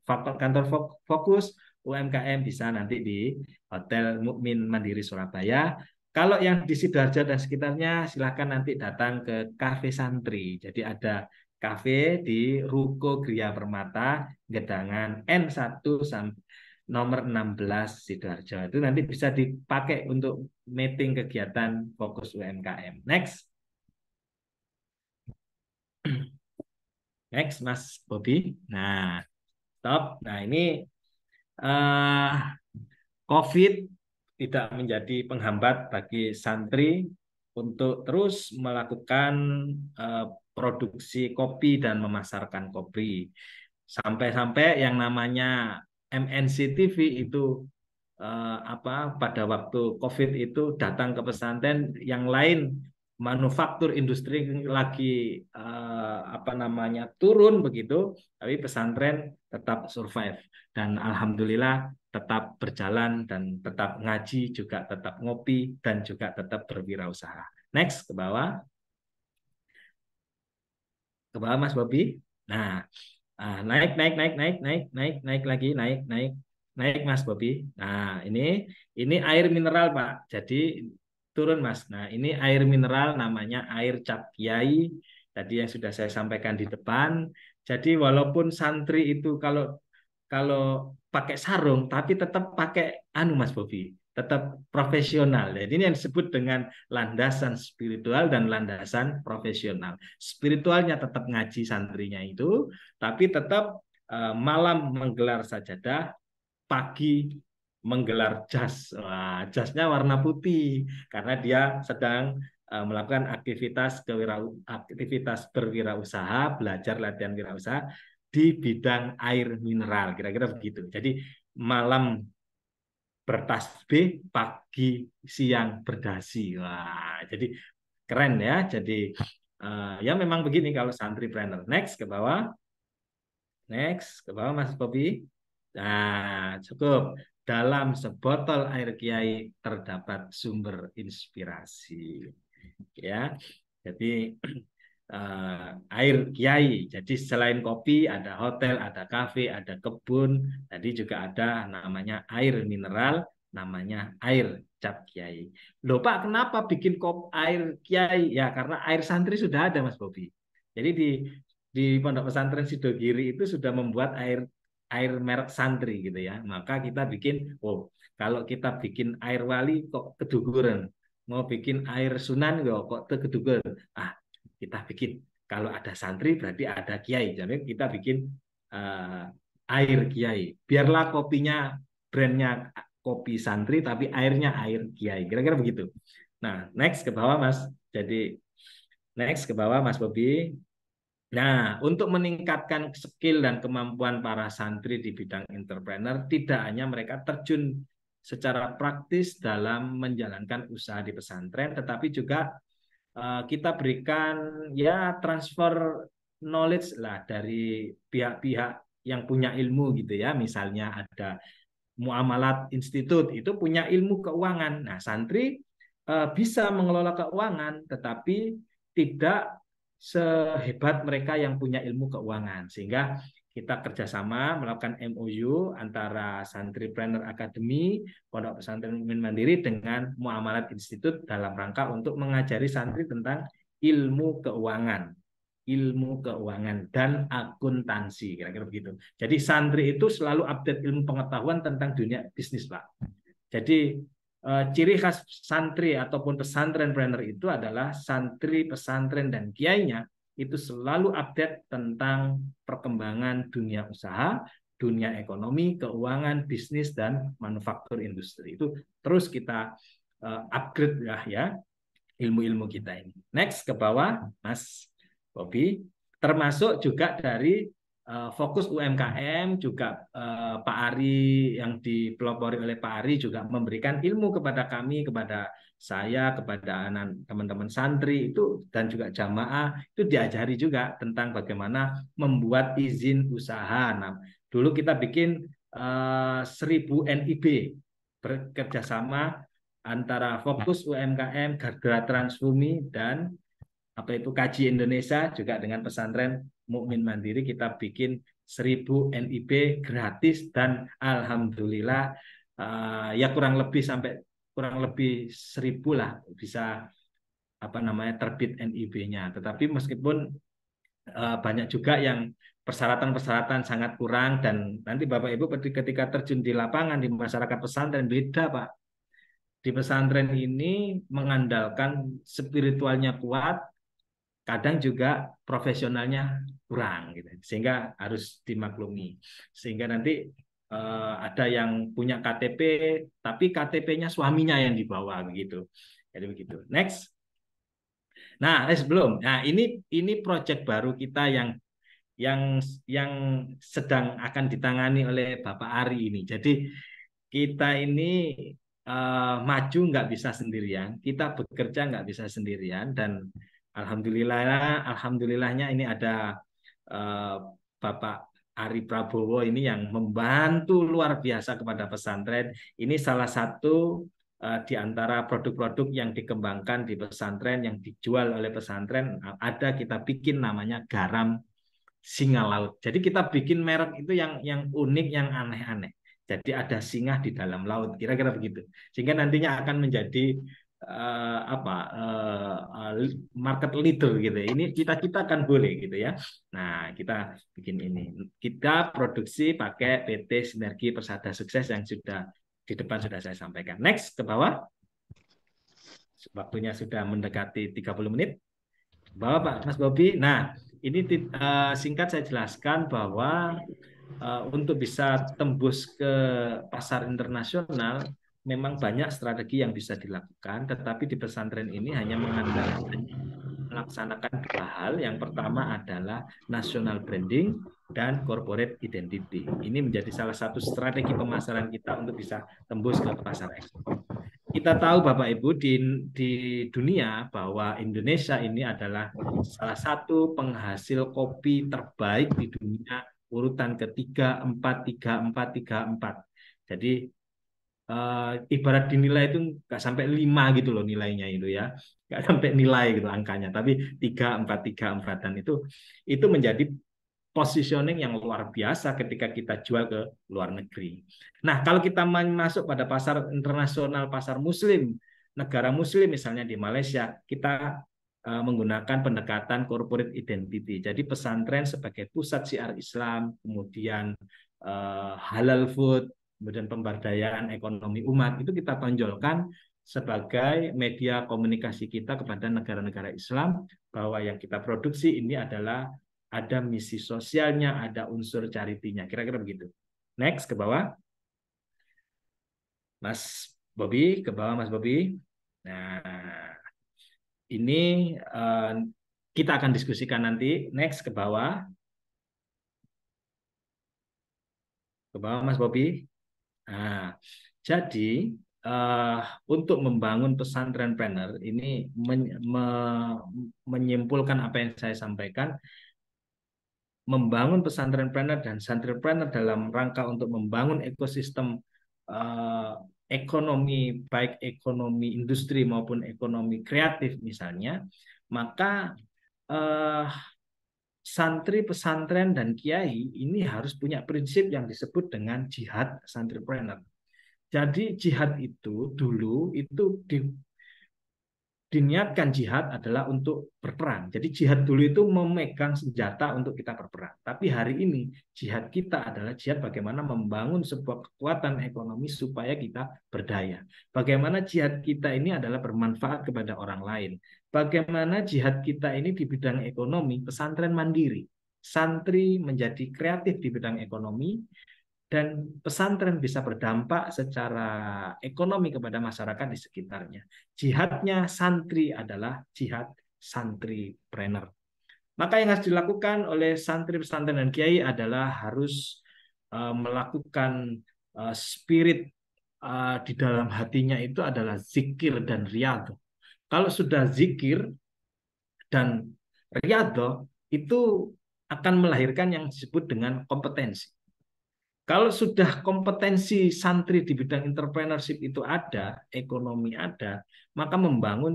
fokus UMKM bisa nanti di Hotel Mukmin Mandiri Surabaya. Kalau yang di Sidoarjo dan sekitarnya, silakan nanti datang ke Cafe Santri. Jadi ada kafe di Ruko Gria Permata, Gedangan N1 sampai nomor 16 Sidoarjo. Itu nanti bisa dipakai untuk meeting kegiatan fokus UMKM. Next. Next, Mas Bobby. Nah, stop. Nah, ini eh, COVID tidak menjadi penghambat bagi santri untuk terus melakukan eh, produksi kopi dan memasarkan kopi. Sampai-sampai yang namanya MNC TV itu pada waktu COVID itu datang ke pesantren, yang lain manufaktur industri lagi turun begitu, tapi pesantren tetap survive dan alhamdulillah tetap berjalan dan tetap ngaji juga tetap ngopi dan juga tetap berwirausaha. Next ke bawah Mas Bobi. Nah, naik, naik, naik, naik, naik, naik, naik lagi, naik, naik, naik, Mas Bobi. Nah, ini air mineral, Pak. Jadi turun, Mas. Nah, ini air mineral namanya air Cap Kiai. Tadi yang sudah saya sampaikan di depan. Jadi walaupun santri itu kalau kalau pakai sarung, tapi tetap pakai Mas Bobi, tetap profesional. Jadi ini yang disebut dengan landasan spiritual dan landasan profesional. Spiritualnya tetap ngaji santrinya itu, tapi tetap malam menggelar sajadah, pagi menggelar jas. Wah, jasnya warna putih karena dia sedang melakukan aktivitas berwirausaha, belajar latihan wirausaha di bidang air mineral, kira-kira begitu. Jadi malam bertasbih, pagi siang berdasi. Wah, jadi keren ya. Jadi ya memang begini kalau santri planner. Next ke bawah. Next ke bawah Mas Bobi. Nah, cukup. Dalam sebotol air kiai terdapat sumber inspirasi. Ya. Jadi air kiai. Jadi selain kopi ada hotel, ada kafe, ada kebun. Tadi juga ada namanya air mineral, namanya air Cap Kiai. Loh Pak, kenapa bikin air kiai? Ya karena air santri sudah ada Mas Bobi. Jadi di Pondok Pesantren Sidogiri itu sudah membuat air air merek santri gitu ya. Maka kita bikin, oh kalau kita bikin air wali kok keduguran, mau bikin air sunan kok keduguran. Ah, kita bikin kalau ada santri berarti ada kiai. Jadi kita bikin uh, air kiai. Biarlah kopinya brandnya kopi santri tapi airnya air kiai. Kira-kira begitu. Nah, next ke bawah Mas. Jadi next ke bawah Mas Bobi. Nah, untuk meningkatkan skill dan kemampuan para santri di bidang entrepreneur, tidak hanya mereka terjun secara praktis dalam menjalankan usaha di pesantren, tetapi juga kita berikan ya transfer knowledge lah dari pihak-pihak yang punya ilmu gitu ya. Misalnya ada Muamalat Institute itu punya ilmu keuangan. Nah, santri bisa mengelola keuangan, tetapi tidak sehebat mereka yang punya ilmu keuangan. Sehingga kita kerjasama melakukan MOU antara Santripreneur Academy, Pondok Pesantren Mukmin Mandiri dengan Muamalat Institute dalam rangka untuk mengajari santri tentang ilmu keuangan dan akuntansi, kira-kira begitu. Jadi santri itu selalu update ilmu pengetahuan tentang dunia bisnis, Pak. Jadi ciri khas santri ataupun pesantren-planner itu adalah santri, pesantren, dan kiainya itu selalu update tentang perkembangan dunia usaha, dunia ekonomi, keuangan, bisnis, dan manufaktur industri. Itu terus kita upgrade ya ilmu-ilmu kita ini. Next ke bawah, Mas Bobi. Termasuk juga dari fokus UMKM juga Pak Ari yang dipelopori oleh Pak Ari juga memberikan ilmu kepada kami, kepada saya, kepada teman-teman santri itu dan juga jamaah itu diajari juga tentang bagaimana membuat izin usaha. Nah, dulu kita bikin 1000 NIB bekerjasama antara fokus UMKM, Garda Transbumi dan Kaji Indonesia juga dengan pesantren Mukmin Mandiri kita bikin 1000 NIB gratis dan alhamdulillah ya kurang lebih 1000 lah bisa terbit NIB-nya. Tetapi meskipun banyak juga yang persyaratan-persyaratan sangat kurang dan nanti Bapak Ibu ketika terjun di lapangan di masyarakat pesantren beda Pak. Di pesantren ini mengandalkan spiritualnya kuat, kadang juga profesionalnya kurang gitu, sehingga harus dimaklumi. Sehingga nanti ada yang punya KTP tapi KTP-nya suaminya yang dibawa begitu. Jadi begitu. Next. Nah, belum. Nah, ini proyek baru kita yang yang sedang akan ditangani oleh Bapak Ari ini. Jadi kita ini maju nggak bisa sendirian, kita bekerja nggak bisa sendirian, dan alhamdulillahnya ini ada eh, Bapak Ari Prabowo ini yang membantu luar biasa kepada pesantren. Ini salah satu di antara produk-produk yang dikembangkan di pesantren yang dijual oleh pesantren, ada kita bikin namanya garam singa laut. Jadi kita bikin merek itu yang unik, yang aneh-aneh. Jadi ada singa di dalam laut, kira-kira begitu. Sehingga nantinya akan menjadi market leader gitu. Ini kita kan boleh gitu ya. Nah, kita bikin ini. Kita produksi pakai PT Sinergi Persada Sukses yang sudah di depan sudah saya sampaikan. Next ke bawah. Waktunya sudah mendekati 30 menit. Bawa Pak Mas Bobi. Nah, ini singkat saya jelaskan bahwa untuk bisa tembus ke pasar internasional memang banyak strategi yang bisa dilakukan, tetapi di pesantren ini hanya mengandalkan melaksanakan dua hal. Yang pertama adalah national branding dan corporate identity. Ini menjadi salah satu strategi pemasaran kita untuk bisa tembus ke pasar ekspor. Kita tahu Bapak Ibu di dunia bahwa Indonesia ini adalah salah satu penghasil kopi terbaik di dunia, urutan ketiga, 4. Jadi ibarat dinilai itu nggak sampai 5 gitu loh nilainya itu ya, nggak sampai nilai gitu angkanya, tapi 3, 4 dan itu menjadi positioning yang luar biasa ketika kita jual ke luar negeri. Nah, kalau kita masuk pada pasar internasional, pasar muslim, negara muslim misalnya di Malaysia, kita menggunakan pendekatan corporate identity. Jadi pesantren sebagai pusat syiar Islam, kemudian halal food, kemudian pemberdayaan ekonomi umat, itu kita tonjolkan sebagai media komunikasi kita kepada negara-negara Islam bahwa yang kita produksi ini adalah ada misi sosialnya, ada unsur charity-nya. Kira-kira begitu. Next, ke bawah. Mas Bobi, ke bawah Mas Bobi. Nah, ini kita akan diskusikan nanti. Next, ke bawah. Ke bawah Mas Bobi. Nah, jadi untuk membangun pesantrenpreneur ini menyimpulkan apa yang saya sampaikan. Membangun pesantrenpreneur dan santripreneur dalam rangka untuk membangun ekosistem ekonomi, baik ekonomi industri maupun ekonomi kreatif misalnya, maka santri pesantren dan kiai ini harus punya prinsip yang disebut dengan jihad santripreneur. Jadi jihad itu dulu itu diniatkan jihad adalah untuk berperang. Jadi jihad dulu itu memegang senjata untuk kita berperang. Tapi hari ini jihad kita adalah jihad bagaimana membangun sebuah kekuatan ekonomi supaya kita berdaya. Bagaimana jihad kita ini adalah bermanfaat kepada orang lain. Bagaimana jihad kita ini di bidang ekonomi, pesantren mandiri. Santri menjadi kreatif di bidang ekonomi, dan pesantren bisa berdampak secara ekonomi kepada masyarakat di sekitarnya. Jihadnya santri adalah jihad santripreneur. Maka yang harus dilakukan oleh santri pesantren dan kiai adalah harus melakukan spirit di dalam hatinya itu adalah zikir dan riyadhah. Kalau sudah zikir dan riyadhah itu akan melahirkan yang disebut dengan kompetensi. Kalau sudah kompetensi santri di bidang entrepreneurship itu ada, ekonomi ada, maka membangun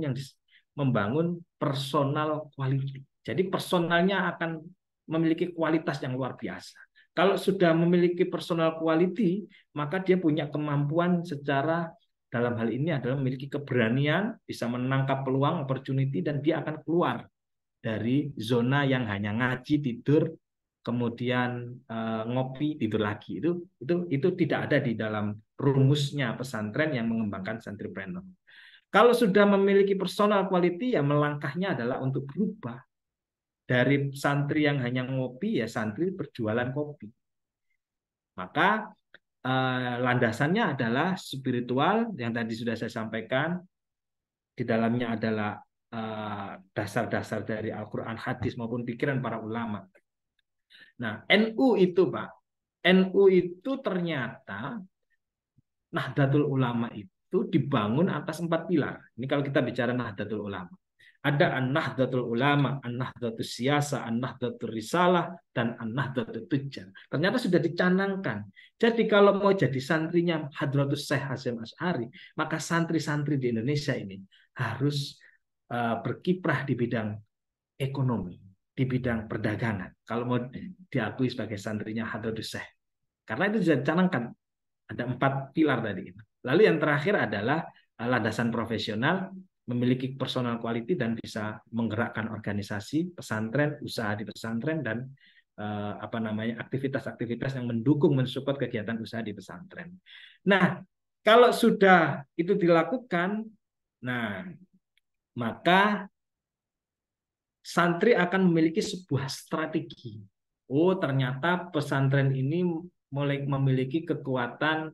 personal quality. Jadi personalnya akan memiliki kualitas yang luar biasa. Kalau sudah memiliki personal quality, maka dia punya kemampuan secara dalam hal ini adalah memiliki keberanian, bisa menangkap peluang, opportunity, dan dia akan keluar dari zona yang hanya ngaji, tidur, kemudian ngopi, tidur lagi. Itu tidak ada di dalam rumusnya pesantren yang mengembangkan santripreneur. Kalau sudah memiliki personal quality, ya melangkahnya adalah untuk berubah. Dari santri yang hanya ngopi, ya santri berjualan kopi. Maka landasannya adalah spiritual yang tadi sudah saya sampaikan. Di dalamnya adalah dasar-dasar dari Al-Quran, hadis maupun pikiran para ulama. Nah, NU itu Pak, NU itu ternyata Nahdlatul Ulama itu dibangun atas 4 pilar. Ini kalau kita bicara Nahdlatul Ulama. Ada An-Nahdlatul Ulama, An-Nahdlatul Siyasa, An-Nahdlatul Risalah, dan An-Nahdlatul Tujar. Ternyata sudah dicanangkan. Jadi kalau mau jadi santrinya Hadratus Syekh Hasyim Asy'ari, maka santri-santri di Indonesia ini harus berkiprah di bidang ekonomi, di bidang perdagangan. Kalau mau diakui sebagai santrinya Hadratus Syekh. Karena itu sudah dicanangkan. Ada 4 pilar tadi. Lalu yang terakhir adalah landasan profesional, memiliki personal quality dan bisa menggerakkan organisasi pesantren, usaha di pesantren, dan aktivitas-aktivitas yang mendukung, mensupport kegiatan usaha di pesantren. Nah, kalau sudah itu dilakukan, nah maka santri akan memiliki sebuah strategi. Oh, ternyata pesantren ini mulai memiliki kekuatan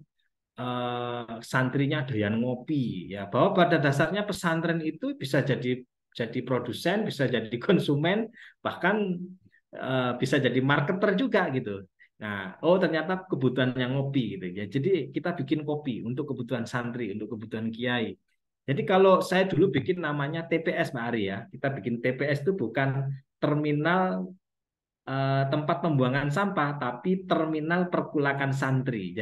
santrinya doyan ngopi, ya, bahwa pada dasarnya pesantren itu bisa jadi produsen, bisa jadi konsumen, bahkan bisa jadi marketer juga gitu. Nah, oh ternyata kebutuhannya ngopi gitu ya. Jadi kita bikin kopi untuk kebutuhan santri, untuk kebutuhan kiai. Jadi kalau saya dulu bikin namanya TPS Pak Ari ya, kita bikin TPS itu bukan terminal tempat pembuangan sampah, tapi terminal perkulakan santri.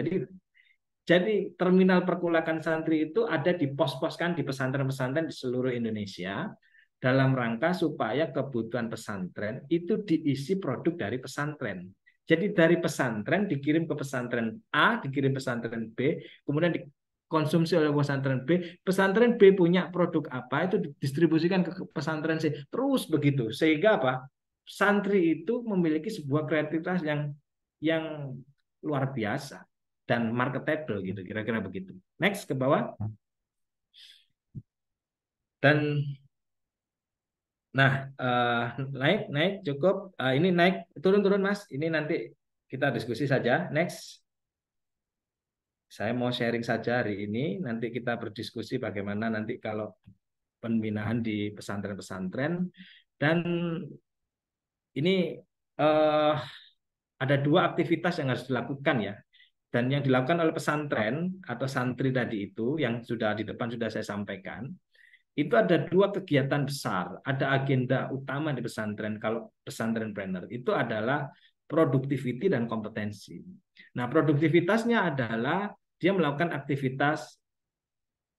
Jadi terminal perkulakan santri itu ada di pos-poskan di pesantren-pesantren di seluruh Indonesia dalam rangka supaya kebutuhan pesantren itu diisi produk dari pesantren. Jadi dari pesantren dikirim ke pesantren A, dikirim pesantren B, kemudian dikonsumsi oleh pesantren B punya produk apa itu didistribusikan ke pesantren C. Terus begitu. Sehingga apa? Santri itu memiliki sebuah kreativitas yang luar biasa dan marketable gitu, kira-kira begitu. Next ke bawah. Dan naik cukup. Ini naik, turun Mas. Ini nanti kita diskusi saja. Next. Saya mau sharing saja hari ini. Nanti kita berdiskusi bagaimana nanti kalau pembinaan di pesantren-pesantren. Dan ini ada 2 aktivitas yang harus dilakukan ya. Dan yang dilakukan oleh pesantren atau santri tadi itu yang sudah di depan sudah saya sampaikan, itu ada 2 kegiatan besar. Ada agenda utama di pesantren kalau pesantren planner itu adalah productivity dan kompetensi. Nah, produktivitasnya adalah dia melakukan aktivitas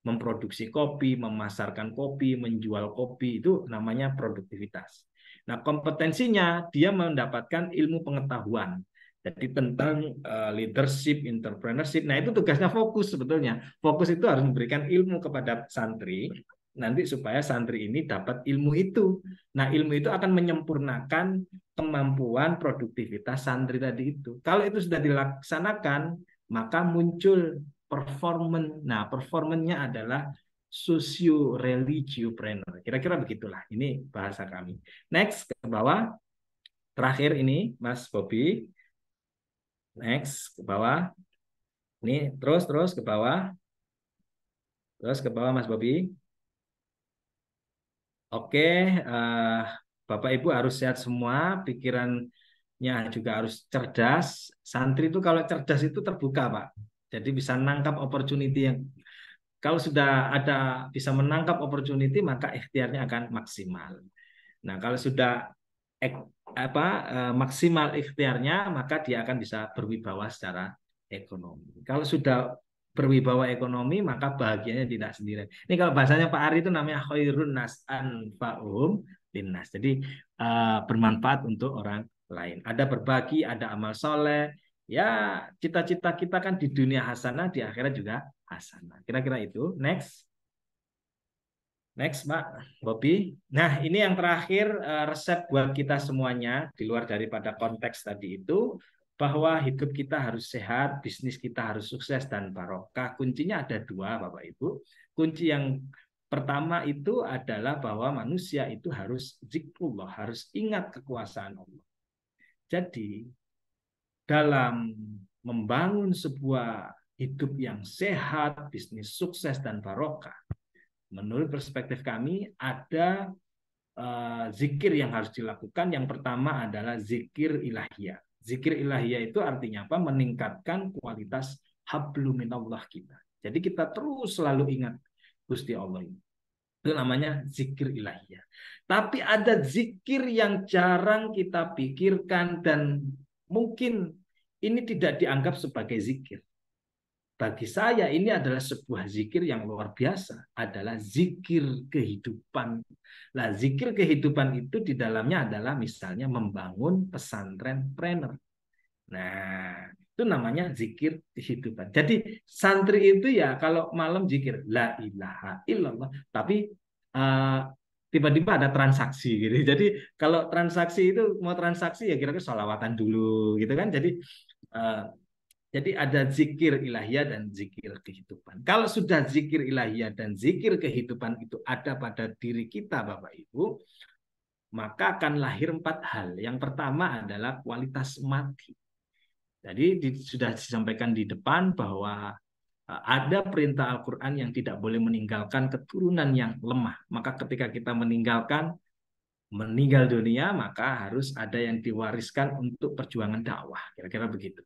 memproduksi kopi, memasarkan kopi, menjual kopi, itu namanya produktivitas. Nah, kompetensinya dia mendapatkan ilmu pengetahuan. Jadi tentang leadership, entrepreneurship. Nah, itu tugasnya fokus sebetulnya. Fokus itu harus memberikan ilmu kepada santri, nanti supaya santri ini dapat ilmu itu. Nah, ilmu itu akan menyempurnakan kemampuan produktivitas santri tadi itu. Kalau itu sudah dilaksanakan, maka muncul performance. Nah, performance-nya adalah socio-religiopreneur. Kira-kira begitulah. Ini bahasa kami. Next, ke bawah. Terakhir ini, Mas Bobi. Next, ke bawah. Ini terus ke bawah. Terus ke bawah, Mas Bobi. Oke, Bapak Ibu harus sehat semua, pikirannya juga harus cerdas. Santri itu kalau cerdas itu terbuka, Pak. Jadi bisa menangkap opportunity yang kalau sudah ada bisa menangkap opportunity maka ikhtiarnya akan maksimal. Nah, kalau sudah maksimal ikhtiarnya maka dia akan bisa berwibawa secara ekonomi. Kalau sudah berwibawa ekonomi maka bahagianya tidak sendirian. Ini kalau bahasanya Pak Ari itu namanya khairun nas anfa'uhum linnas. Jadi bermanfaat untuk orang lain. Ada berbagi, ada amal soleh. Ya, cita-cita kita kan di dunia hasanah, di akhirat juga hasanah. Kira-kira itu. Next. Next, Mbak Bobi. Nah, ini yang terakhir resep buat kita semuanya di luar daripada konteks tadi itu bahwa hidup kita harus sehat, bisnis kita harus sukses dan barokah. Kuncinya ada 2, Bapak Ibu. Kunci yang Pertama itu adalah bahwa manusia itu harus zikrullah, harus ingat kekuasaan Allah. Jadi dalam membangun sebuah hidup yang sehat, bisnis sukses dan barokah, menurut perspektif kami ada zikir yang harus dilakukan. Yang pertama adalah zikir ilahiyah. Zikir ilahiyah itu artinya apa? Meningkatkan kualitas hablum minallah kita. Jadi kita terus selalu ingat Gusti Allah ini. Itu namanya zikir ilahiyah. Tapi ada zikir yang jarang kita pikirkan dan mungkin ini tidak dianggap sebagai zikir. Bagi saya ini adalah sebuah zikir yang luar biasa, adalah zikir kehidupan. Nah, zikir kehidupan itu di dalamnya adalah misalnya membangun pesantren trainer. Nah, itu namanya zikir kehidupan. Jadi santri itu ya kalau malam zikir la ilaha illallah, tapi tiba-tiba ada transaksi gitu. Jadi kalau transaksi itu mau transaksi ya kira-kira sholawatan dulu gitu kan. Jadi ada zikir ilahiyah dan zikir kehidupan. Kalau sudah zikir ilahiyah dan zikir kehidupan itu ada pada diri kita Bapak Ibu, maka akan lahir 4 hal. Yang pertama adalah kualitas mati. Jadi sudah disampaikan di depan bahwa ada perintah Al-Quran yang tidak boleh meninggalkan keturunan yang lemah. Maka ketika kita meninggal dunia, maka harus ada yang diwariskan untuk perjuangan dakwah. Kira-kira begitu.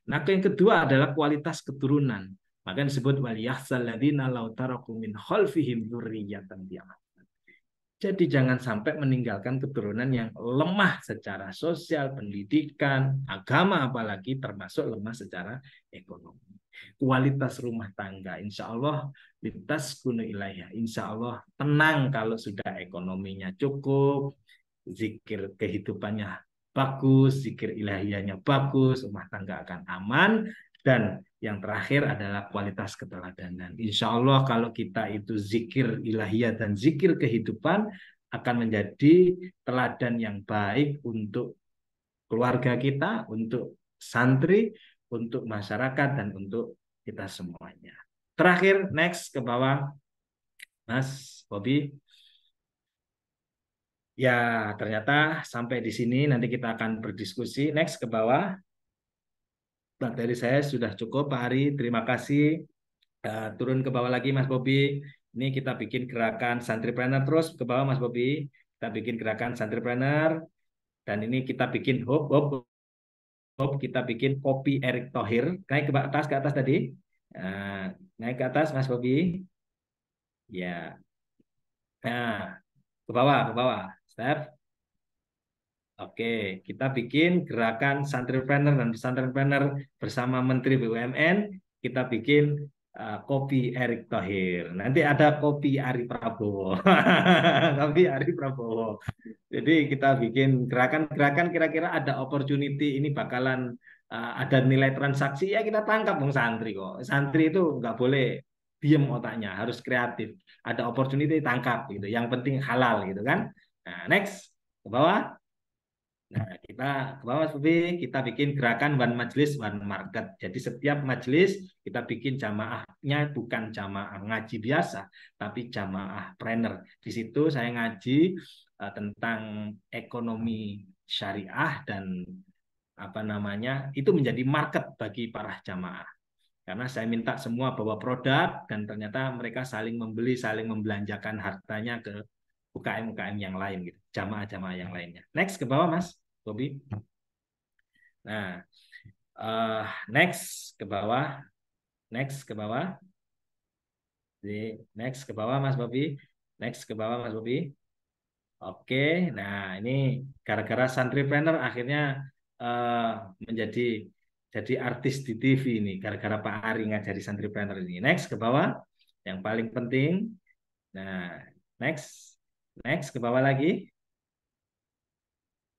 Nah, yang kedua adalah kualitas keturunan. Maka disebut waliyahzal ladzina law taraku min khalfihim dzurriyyatan dha'afan. Jadi jangan sampai meninggalkan keturunan yang lemah secara sosial, pendidikan, agama apalagi termasuk lemah secara ekonomi. Kualitas rumah tangga, insya Allah lintas kuno ilaiha, insya Allah tenang kalau sudah ekonominya cukup, zikir kehidupannya bagus, zikir ilahiyahnya bagus, rumah tangga akan aman. Dan yang terakhir adalah kualitas keteladanan. Insya Allah kalau kita itu zikir ilahiyah dan zikir kehidupan akan menjadi teladan yang baik untuk keluarga kita, untuk santri, untuk masyarakat, dan untuk kita semuanya. Terakhir, next ke bawah, Mas Bobi. Ya, ternyata sampai di sini nanti kita akan berdiskusi. Next ke bawah. Dari saya sudah cukup, Pak Ari. Terima kasih. Turun ke bawah lagi, Mas Bobi. Ini kita bikin gerakan santripreneur terus ke bawah, Mas Bobi. Kita bikin gerakan santripreneur. Dan ini kita bikin hop, kita bikin kopi Erick Thohir. Naik ke atas tadi. Naik ke atas, Mas Bobi. Ya. Nah, ke bawah. Step. Oke, kita bikin gerakan santripreneur dan pesantrenpreneur bersama Menteri BUMN. Kita bikin kopi Erick Thohir. Nanti ada kopi Ari Prabowo. Kopi Ari Prabowo. Jadi kita bikin gerakan-gerakan kira-kira ada opportunity ini bakalan ada nilai transaksi ya kita tangkap Bung santri kok. Santri itu nggak boleh diem otaknya, harus kreatif. Ada opportunity tangkap gitu. Yang penting halal gitu kan. Nah, next ke bawah. Nah, kita ke bawah kita bikin gerakan one majelis one market. Jadi setiap majelis kita bikin jamaahnya bukan jamaah ngaji biasa, tapi jamaah trainer. Di situ saya ngaji tentang ekonomi syariah dan itu menjadi market bagi para jamaah. Karena saya minta semua bawa produk dan ternyata mereka saling membeli, saling membelanjakan hartanya ke UKM-UKM yang lain gitu, jamaah-jamaah yang lainnya. Next ke bawah Mas Bobi. Nah, next ke bawah. Next ke bawah. Next ke bawah Mas Bobi. Next ke bawah Mas Bobi. Oke, nah ini gara-gara santripreneur akhirnya jadi artis di TV ini gara-gara Pak Ari ngajari santripreneur ini. Next ke bawah. Yang paling penting. Nah, next ke bawah lagi.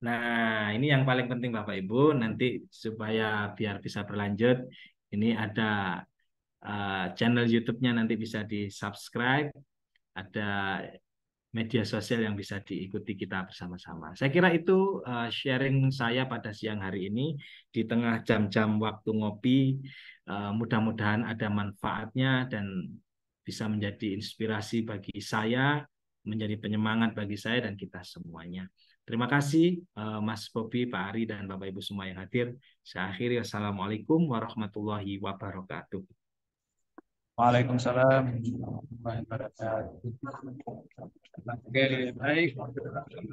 Nah, ini yang paling penting Bapak Ibu, nanti supaya biar bisa berlanjut, ini ada channel YouTube-nya nanti bisa di-subscribe, ada media sosial yang bisa diikuti kita bersama-sama. Saya kira itu sharing saya pada siang hari ini di tengah jam-jam waktu ngopi. Mudah-mudahan ada manfaatnya dan bisa menjadi inspirasi bagi saya, menjadi penyemangat bagi saya dan kita semuanya. Terima kasih Mas Bobi, Pak Ari, dan Bapak Ibu semua yang hadir. Saya akhiri, Assalamualaikum warahmatullahi wabarakatuh. Waalaikumsalam warahmatullahi wabarakatuh. Oke, baik.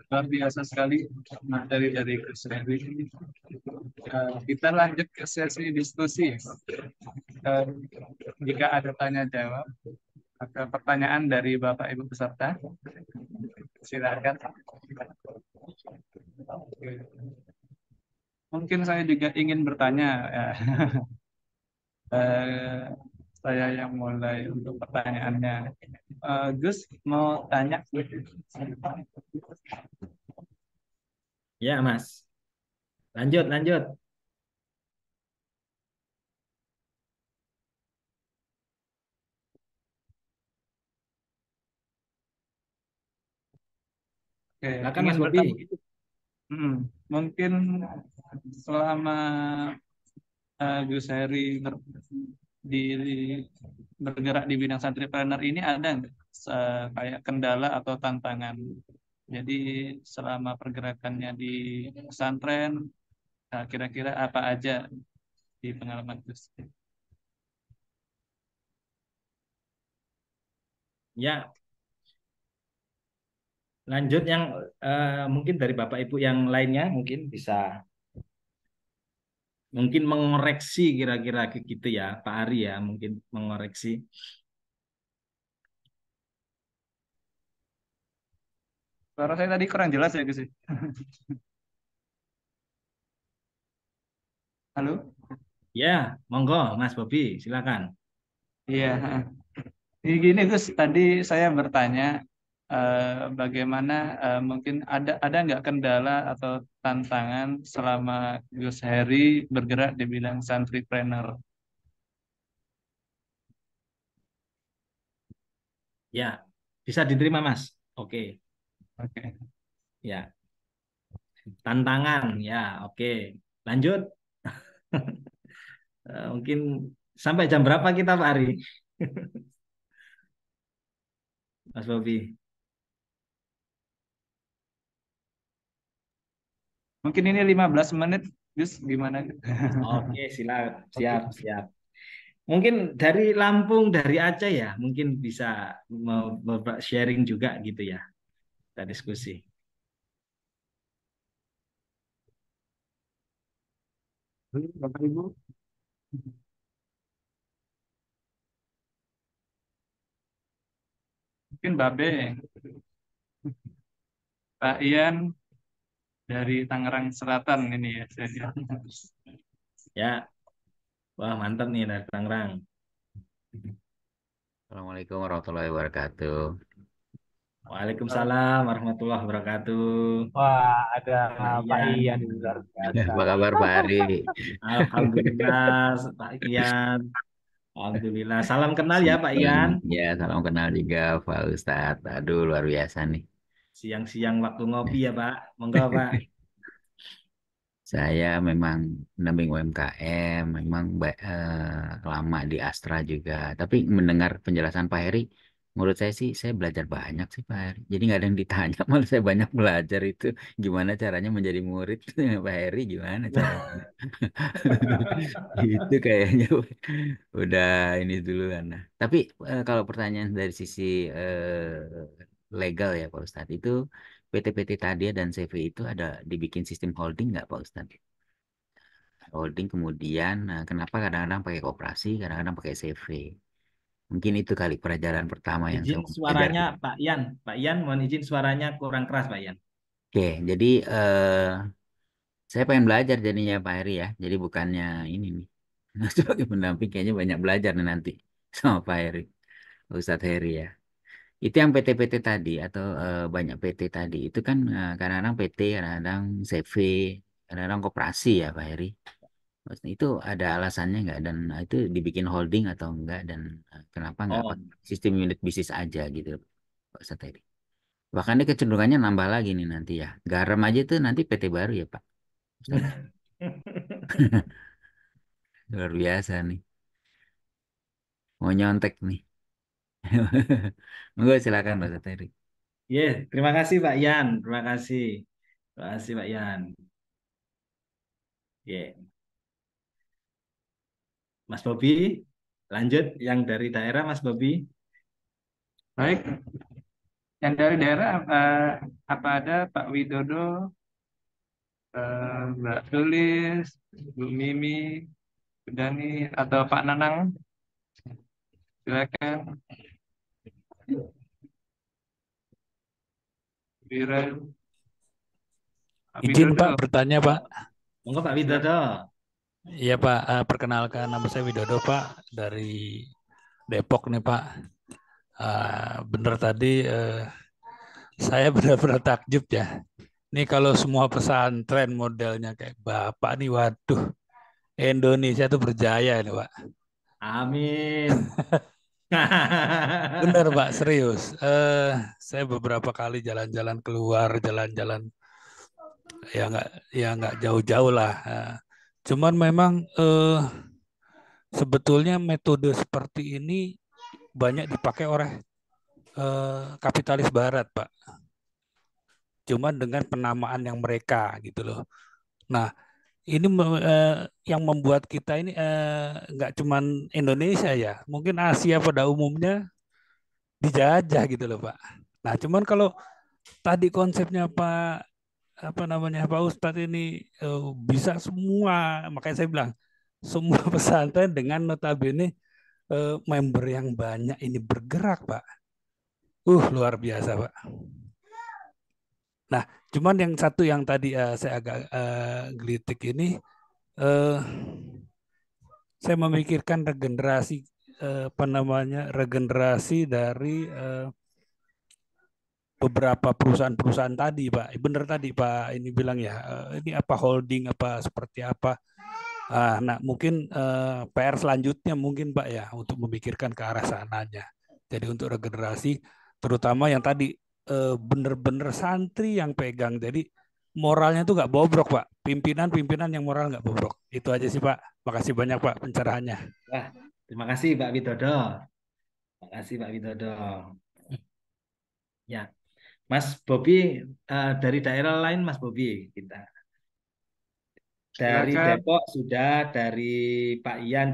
Luar biasa sekali materi dari Gus Heri. Kita lanjut ke sesi diskusi. Eh, Jika ada tanya jawab, ada pertanyaan dari Bapak Ibu peserta, silakan. Oke. Mungkin saya juga ingin bertanya. Ya. Eh, saya yang mulai untuk pertanyaannya. Gus mau tanya. Ya, Mas. Lanjut, lanjut. Oke, Silakan ingin Mas Bobi. bertanya. Mungkin selama Gus Heri bergerak di bidang santripreneur ini ada nggak kayak kendala atau tantangan? Jadi selama pergerakannya di pesantren, kira-kira apa aja di pengalaman Gus? Ya, lanjut yang mungkin dari Bapak Ibu yang lainnya mungkin bisa mungkin mengoreksi kira-kira gitu ya, Pak Ari ya, mungkin mengoreksi. Suara saya tadi kurang jelas ya Gus? Halo? Ya, monggo Mas Bobi, silakan. Iya. Ini gini Gus, tadi saya bertanya bagaimana mungkin ada nggak kendala atau tantangan selama Gus Heri bergerak di bidang santripreneur? Ya, bisa diterima Mas. Oke, Oke. ya. Tantangan, ya, oke. Lanjut. Mungkin sampai jam berapa kita Pak Ari? Mas Bobi. Mungkin ini 15 menit, Gus, gimana? Oke, Oke. siap, siap. Mungkin dari Lampung, dari Aceh ya, mungkin bisa mau sharing juga gitu ya, kita diskusi. Bapak Ibu, mungkin Babe, Pak Ian dari Tangerang Selatan ini ya. Ya, wah mantap nih dari Tangerang. Assalamualaikum warahmatullahi wabarakatuh. Waalaikumsalam warahmatullahi wabarakatuh. Wah, ada Pak Pak Ian. Ian luar biasa. Apa kabar Pak Ari? Alhamdulillah, Pak Ian. Alhamdulillah. Salam kenal ya Pak Ian. Ya, salam kenal juga Pak Ustadz. Aduh, luar biasa nih. Siang-siang waktu ngopi ya Pak. Monggo Pak. Saya memang pendamping UMKM, memang lama di Astra juga. Tapi mendengar penjelasan Pak Heri, menurut saya sih saya belajar banyak sih Pak Heri. Jadi nggak ada yang ditanya, malah saya banyak belajar itu gimana caranya menjadi murid Pak Heri, gimana caranya. Itu kayaknya udah ini dulu kan. Nah, tapi kalau pertanyaan dari sisi legal ya Pak Ustadz, itu PT-PT Tadia dan CV itu ada dibikin sistem holding nggak Pak Ustadz? Holding kemudian kenapa kadang-kadang pakai koperasi, kadang-kadang pakai CV. Mungkin itu kali pelajaran pertama yang saya Izin mau belajar. suaranya Pak Ian. Pak Ian, mohon izin suaranya kurang keras Pak Ian. Oke, jadi saya pengen belajar jadinya Pak Heri ya. Jadi bukannya ini nih. Sebagai pendamping kayaknya banyak belajar nih nanti sama Pak Heri, Ustadz Heri ya. Itu yang PT-PT tadi atau banyak PT tadi itu kan kadang-kadang PT, kadang-kadang CV, kadang-kadang koperasi ya Pak Heri. Maksudnya itu ada alasannya nggak dan itu dibikin holding atau enggak dan kenapa nggak Oh. pakai sistem unit bisnis aja gitu Pak Sateri. Bahkan ini kecenderungannya nambah lagi nih nanti ya. Garam aja tuh nanti PT baru ya Pak Ustadz. Luar biasa nih. Mau nyontek nih. Monggo silakan Pak Ustadz Heri. Terima kasih Pak Yan. Terima kasih. Terima kasih Pak Yan. Ya, Mas Bobi, lanjut yang dari daerah Mas Bobi. Baik, yang dari daerah apa ada Pak Widodo, Mbak Tulis, Bu Mimi, Bu Dani, atau Pak Nanang? Silakan. Wira, Pak Izin Widodo, Pak bertanya Pak. Monggo Pak silakan. Widodo. Iya Pak, perkenalkan nama saya Widodo Pak dari Depok nih Pak. Bener tadi saya benar-benar takjub ya. Ini kalau semua pesantren modelnya kayak Bapak nih, waduh, Indonesia tuh berjaya nih Pak. Amin. Bener Pak, serius. Saya beberapa kali jalan-jalan keluar, jalan-jalan ya nggak jauh-jauh lah. Cuman memang sebetulnya metode seperti ini banyak dipakai oleh kapitalis Barat, Pak. Cuman dengan penamaan yang mereka gitu loh. Nah, ini yang membuat kita ini nggak cuman Indonesia ya, mungkin Asia pada umumnya dijajah gitu loh, Pak. Nah, cuman kalau tadi konsepnya Pak Ustadz ini bisa semua, makanya saya bilang semua pesantren dengan notabene member yang banyak ini bergerak, Pak. Luar biasa, Pak. Nah, cuman yang satu yang tadi saya agak gelitik ini, saya memikirkan regenerasi regenerasi dari beberapa perusahaan-perusahaan tadi, Pak. Benar tadi Pak ini bilang ya, ini apa holding apa seperti apa. Nah, mungkin PR selanjutnya mungkin Pak ya untuk memikirkan ke arah sananya. Jadi untuk regenerasi, terutama yang tadi bener-bener santri yang pegang. Jadi moralnya tuh nggak bobrok Pak. Pimpinan-pimpinan yang moral nggak bobrok. Itu aja sih Pak. Makasih banyak Pak pencerahannya. Wah, terima kasih Pak Widodo. Terima kasih Pak Widodo. Ya, Mas Bobi dari daerah lain Mas Bobi kita. Dari Silakan. Depok sudah, dari Pak Ian,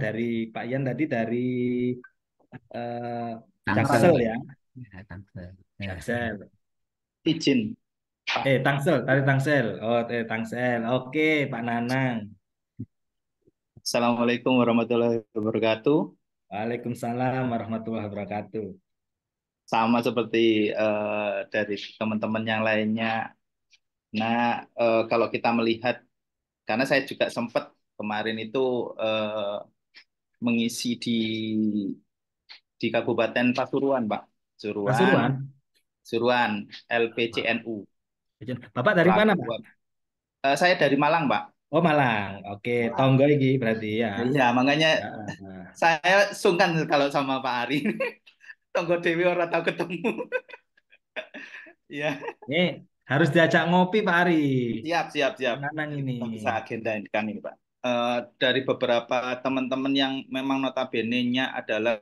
tadi dari Tangsel. Jaksel ya. Ya, Tangsel. Ya. Jaksel. Izin. Tangsel, dari Tangsel. Tangsel. Oke, Pak Nanang. Assalamualaikum warahmatullahi wabarakatuh. Waalaikumsalam warahmatullahi wabarakatuh. Sama seperti dari teman-teman yang lainnya. Nah, kalau kita melihat, karena saya juga sempat kemarin itu mengisi di Kabupaten Pasuruan, Pak. Pasuruan. Suruhan, LPCNU. Bapak dari mana, Pak? Saya dari Malang, Pak. Oh, Malang. Oke, tonggo ini berarti ya. Iya, makanya saya sungkan kalau sama Pak Ari. Tonggo Dewi orang tahu ketemu. Iya. Ini harus diajak ngopi Pak Ari. Siap. Nanang ini. Bisa agendakan ini, Pak. Dari beberapa teman-teman yang memang notabene-nya adalah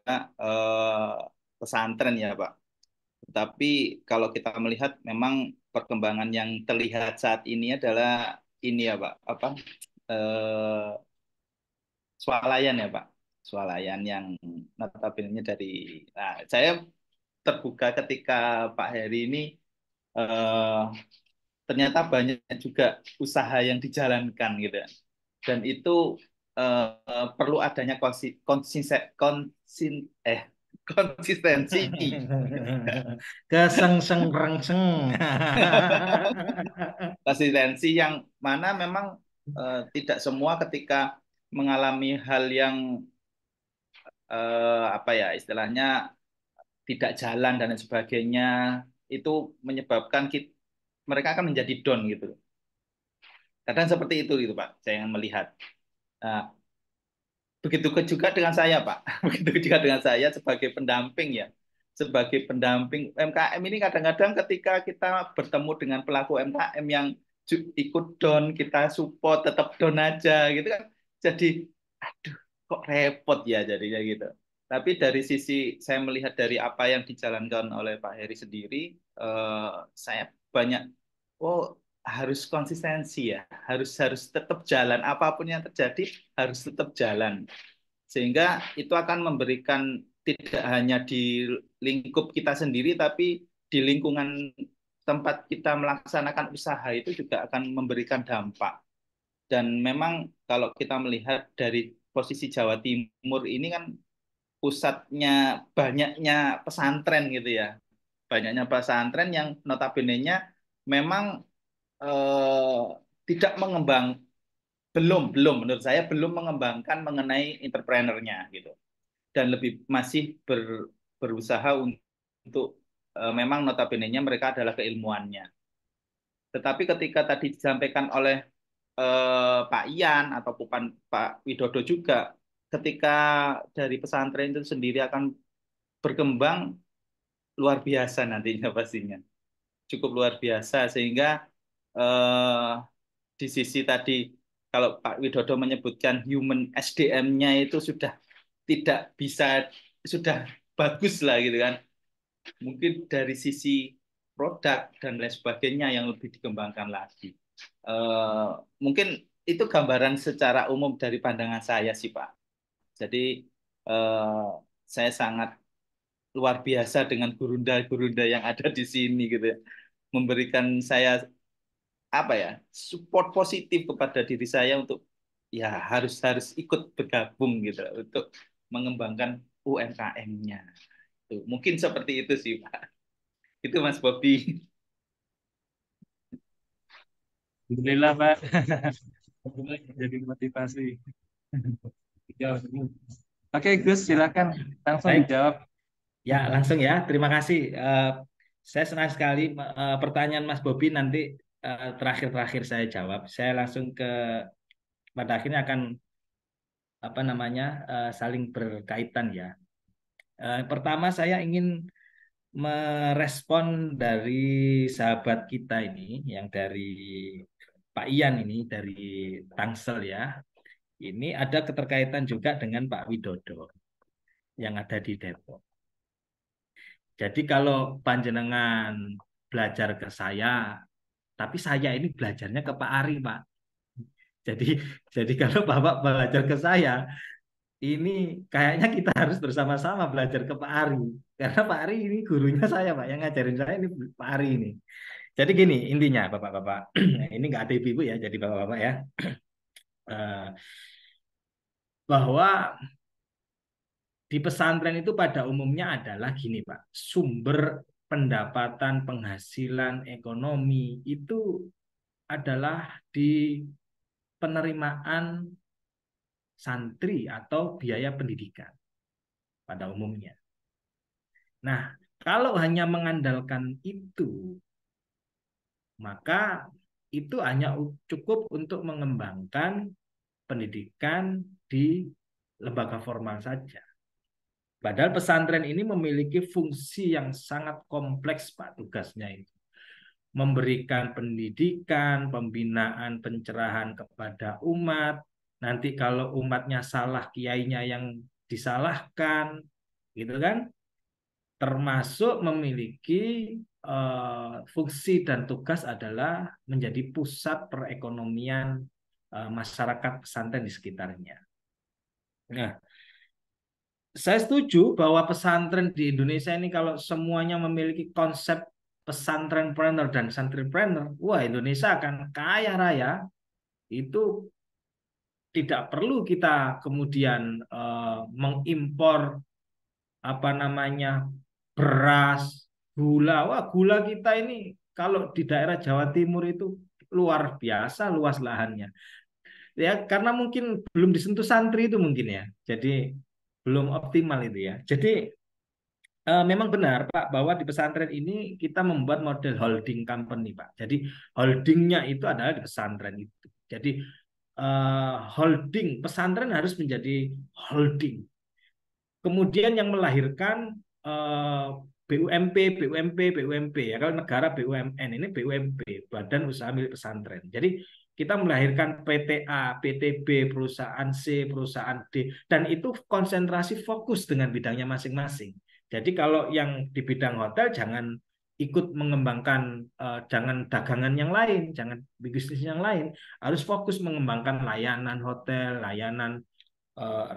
pesantren ya, Pak. Tapi kalau kita melihat memang perkembangan yang terlihat saat ini adalah ini ya, Pak. Swalayan ya, Pak. Swalayan yang notabene dari. Nah, saya terbuka ketika Pak Heri ini ternyata banyak juga usaha yang dijalankan gitu. Dan itu perlu adanya konsistensi. Kesengseng rengseng. Konsistensi yang mana memang tidak semua ketika mengalami hal yang apa ya istilahnya tidak jalan dan lain sebagainya itu menyebabkan mereka akan menjadi down gitu. Kadang seperti itu gitu Pak, saya yang melihat. Nah, begitu juga dengan saya Pak, begitu juga dengan saya sebagai pendamping ya, sebagai pendamping UMKM ini kadang-kadang ketika kita bertemu dengan pelaku UMKM yang ikut down, kita support tetap down aja gitu kan, jadi aduh kok repot ya jadinya gitu. Tapi dari sisi saya melihat dari apa yang dijalankan oleh Pak Heri sendiri, saya banyak, oh harus konsistensi ya, harus harus tetap jalan, apapun yang terjadi harus tetap jalan, sehingga itu akan memberikan tidak hanya di lingkup kita sendiri, tapi di lingkungan tempat kita melaksanakan usaha itu juga akan memberikan dampak. Dan memang kalau kita melihat dari posisi Jawa Timur ini kan pusatnya banyaknya pesantren gitu ya. Banyaknya pesantren yang notabene-nya memang eh, tidak mengembang, belum menurut saya belum mengembangkan mengenai entrepreneurnya gitu. Dan lebih masih berusaha untuk memang notabene-nya mereka adalah keilmuannya. Tetapi ketika tadi disampaikan oleh Pak Ian atau Pak Widodo juga, ketika dari pesantren itu sendiri akan berkembang luar biasa nantinya pastinya, cukup luar biasa, sehingga eh, di sisi tadi kalau Pak Widodo menyebutkan human SDM-nya itu sudah tidak bisa, sudah bagus lah gitu kan, mungkin dari sisi produk dan lain sebagainya yang lebih dikembangkan lagi. Eh, Mungkin itu gambaran secara umum dari pandangan saya sih Pak. Jadi eh, saya sangat luar biasa dengan gurunda-gurunda yang ada di sini gitu ya. Memberikan saya apa ya, support positif kepada diri saya untuk ya harus harus ikut bergabung gitu untuk mengembangkan UMKM-nya. Mungkin seperti itu sih Pak. Itu Mas Bobi. Alhamdulillah Pak. Jadi motivasi. Oke Gus, silakan langsung Baik, dijawab. ya langsung ya. Terima kasih. Saya senang sekali pertanyaan Mas Bobi nanti terakhir-terakhir saya jawab. Saya langsung pada akhirnya akan apa namanya saling berkaitan ya. Pertama saya ingin merespon dari sahabat kita ini yang dari Pak Ian ini dari Tangsel ya. Ini ada keterkaitan juga dengan Pak Widodo yang ada di Depok. Jadi kalau panjenengan belajar ke saya, tapi saya ini belajarnya ke Pak Ari, Pak. Jadi jadi kalau Bapak belajar ke saya, ini kayaknya kita harus bersama-sama belajar ke Pak Ari. Karena Pak Ari ini gurunya saya, Pak. Yang ngajarin saya ini Pak Ari ini. Jadi gini intinya, Bapak-Bapak. Ini nggak ada ibu-ibu ya, jadi Bapak-Bapak ya. Eh, bahwa di pesantren itu pada umumnya adalah gini, Pak. Sumber pendapatan, penghasilan ekonomi itu adalah di penerimaan santri atau biaya pendidikan pada umumnya. Nah, kalau hanya mengandalkan itu, maka itu hanya cukup untuk mengembangkan pendidikan di lembaga formal saja. Padahal pesantren ini memiliki fungsi yang sangat kompleks, Pak, tugasnya itu. Memberikan pendidikan, pembinaan, pencerahan kepada umat. Nanti kalau umatnya salah, kiainya yang disalahkan, gitu kan? Termasuk memiliki fungsi dan tugas adalah menjadi pusat perekonomian masyarakat pesantren di sekitarnya. Nah, saya setuju bahwa pesantren di Indonesia ini kalau semuanya memiliki konsep pesantrenpreneur dan santripreneur, wah Indonesia akan kaya raya. Itu tidak perlu kita kemudian mengimpor apa namanya beras, gula. Wah gula kita ini kalau di daerah Jawa Timur itu luar biasa luas lahannya. Ya karena mungkin belum disentuh santri itu mungkin ya. Jadi belum optimal itu ya. Jadi memang benar Pak bahwa di pesantren ini kita membuat model holding company Pak. Jadi holdingnya itu adalah di pesantren itu. Jadi holding pesantren harus menjadi holding. Kemudian yang melahirkan BUMP, BUMP, BUMP ya. Kalau negara BUMN ini BUMP, Badan Usaha Milik Pesantren. Jadi Kita melahirkan PTA, PTB, perusahaan C, perusahaan D, dan itu konsentrasi fokus dengan bidangnya masing-masing. Jadi kalau yang di bidang hotel jangan ikut mengembangkan, jangan dagangan yang lain, jangan bisnis yang lain, harus fokus mengembangkan layanan hotel, layanan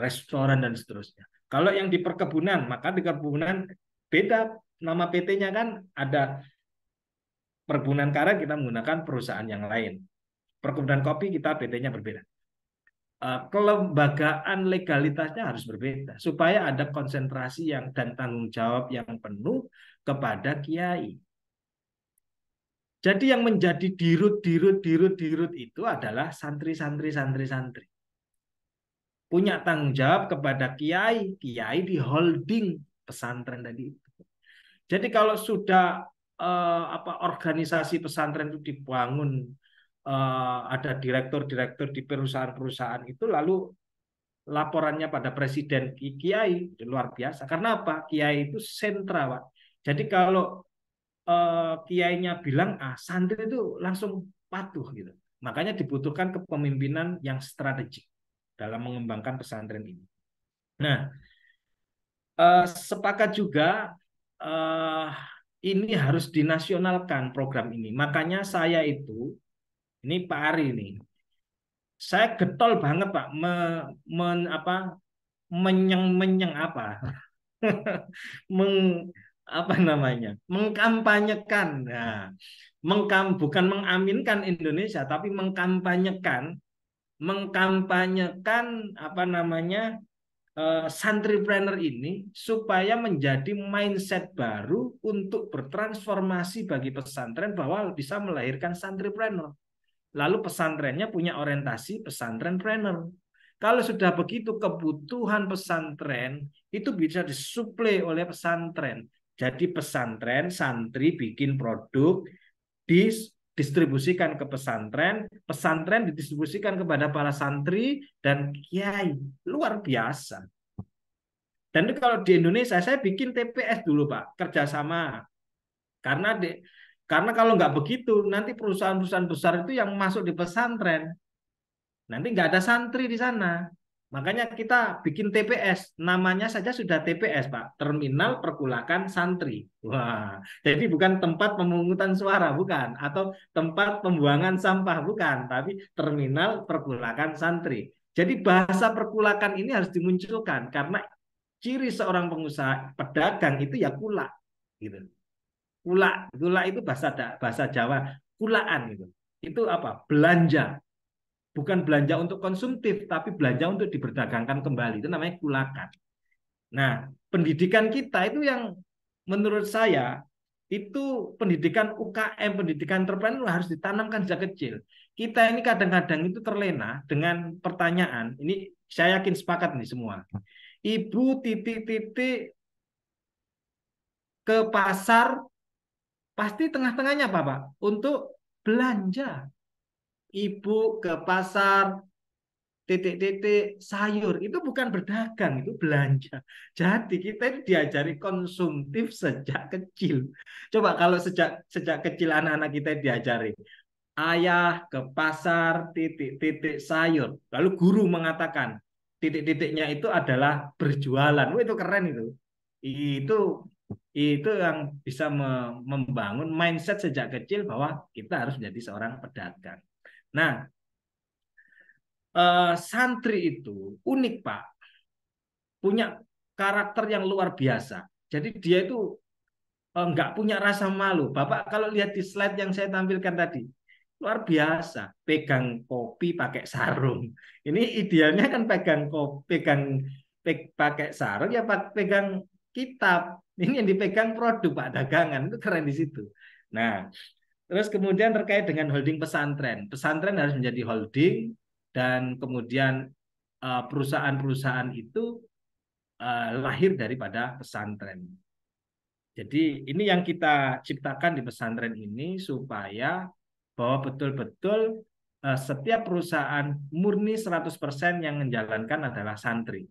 restoran dan seterusnya. Kalau yang di perkebunan, maka di perkebunan beda nama PT-nya kan ada perkebunan karet kita menggunakan perusahaan yang lain. Perkebunan kopi kita PT-nya berbeda. Kelembagaan legalitasnya harus berbeda supaya ada konsentrasi yang dan tanggung jawab yang penuh kepada kiai. Jadi yang menjadi dirut itu adalah santri. Punya tanggung jawab kepada kiai di holding pesantren tadi itu. Jadi kalau sudah organisasi pesantren itu dibangun, ada direktur-direktur di perusahaan-perusahaan itu, lalu laporannya pada presiden kiai luar biasa. Karena apa? Kiai itu sentra, Pak. Jadi kalau kiainya bilang santri itu langsung patuh gitu. Makanya dibutuhkan kepemimpinan yang strategik dalam mengembangkan pesantren ini. Nah, sepakat juga ini harus dinasionalkan program ini. Makanya saya itu, ini Pak Ari ini, saya getol banget Pak mengkampanyekan. Nah, bukan mengaminkan Indonesia, tapi mengkampanyekan santripreneur ini supaya menjadi mindset baru untuk bertransformasi bagi pesantren bahwa bisa melahirkan santripreneur. Lalu pesantrennya punya orientasi pesantrenpreneur. Kalau sudah begitu, kebutuhan pesantren itu bisa disuplai oleh pesantren. Jadi pesantren, santri bikin produk, didistribusikan ke pesantren, pesantren didistribusikan kepada para santri dan kiai. Luar biasa. Dan itu kalau di Indonesia, saya bikin TPS dulu Pak, kerjasama. Karena kalau nggak begitu, nanti perusahaan-perusahaan besar itu yang masuk di pesantren, nanti nggak ada santri di sana. Makanya kita bikin TPS, namanya saja sudah TPS Pak, Terminal Perkulakan Santri. Wah, jadi bukan tempat pemungutan suara, bukan, atau tempat pembuangan sampah, bukan, tapi Terminal Perkulakan Santri. Jadi bahasa perkulakan ini harus dimunculkan karena ciri seorang pengusaha pedagang itu ya kulak, gitu. Kulak itu bahasa Jawa, kulaan gitu. Itu apa? Belanja. Bukan belanja untuk konsumtif, tapi belanja untuk diperdagangkan kembali. Itu namanya kulakan. Nah, pendidikan kita itu yang menurut saya itu pendidikan UKM, pendidikan entrepreneur harus ditanamkan sejak kecil. Kita ini kadang-kadang itu terlena dengan pertanyaan. Ini saya yakin sepakat nih semua. Ibu titik-titik ke pasar, pasti tengah-tengahnya apa, Pak? Untuk belanja. Ibu ke pasar, titik-titik sayur, itu bukan berdagang, itu belanja. Jadi kita ini diajari konsumtif sejak kecil. Coba kalau sejak kecil anak-anak kita diajari, ayah ke pasar, titik-titik sayur. Lalu guru mengatakan, titik-titiknya itu adalah berjualan. Wah, itu keren itu. Itu yang bisa membangun mindset sejak kecil bahwa kita harus menjadi seorang pedagang. Nah, santri itu unik Pak, punya karakter yang luar biasa. Jadi dia itu nggak punya rasa malu. Bapak kalau lihat di slide yang saya tampilkan tadi, luar biasa. Pegang kopi pakai sarung. Ini idealnya kan pegang kopi, pakai sarung ya pegang kitab. Ini yang dipegang produk Pak, dagangan. Itu keren di situ. Nah, terus kemudian terkait dengan holding pesantren. Pesantren harus menjadi holding dan kemudian perusahaan-perusahaan itu lahir daripada pesantren. Jadi ini yang kita ciptakan di pesantren ini supaya bahwa betul-betul setiap perusahaan murni 100% yang menjalankan adalah santri.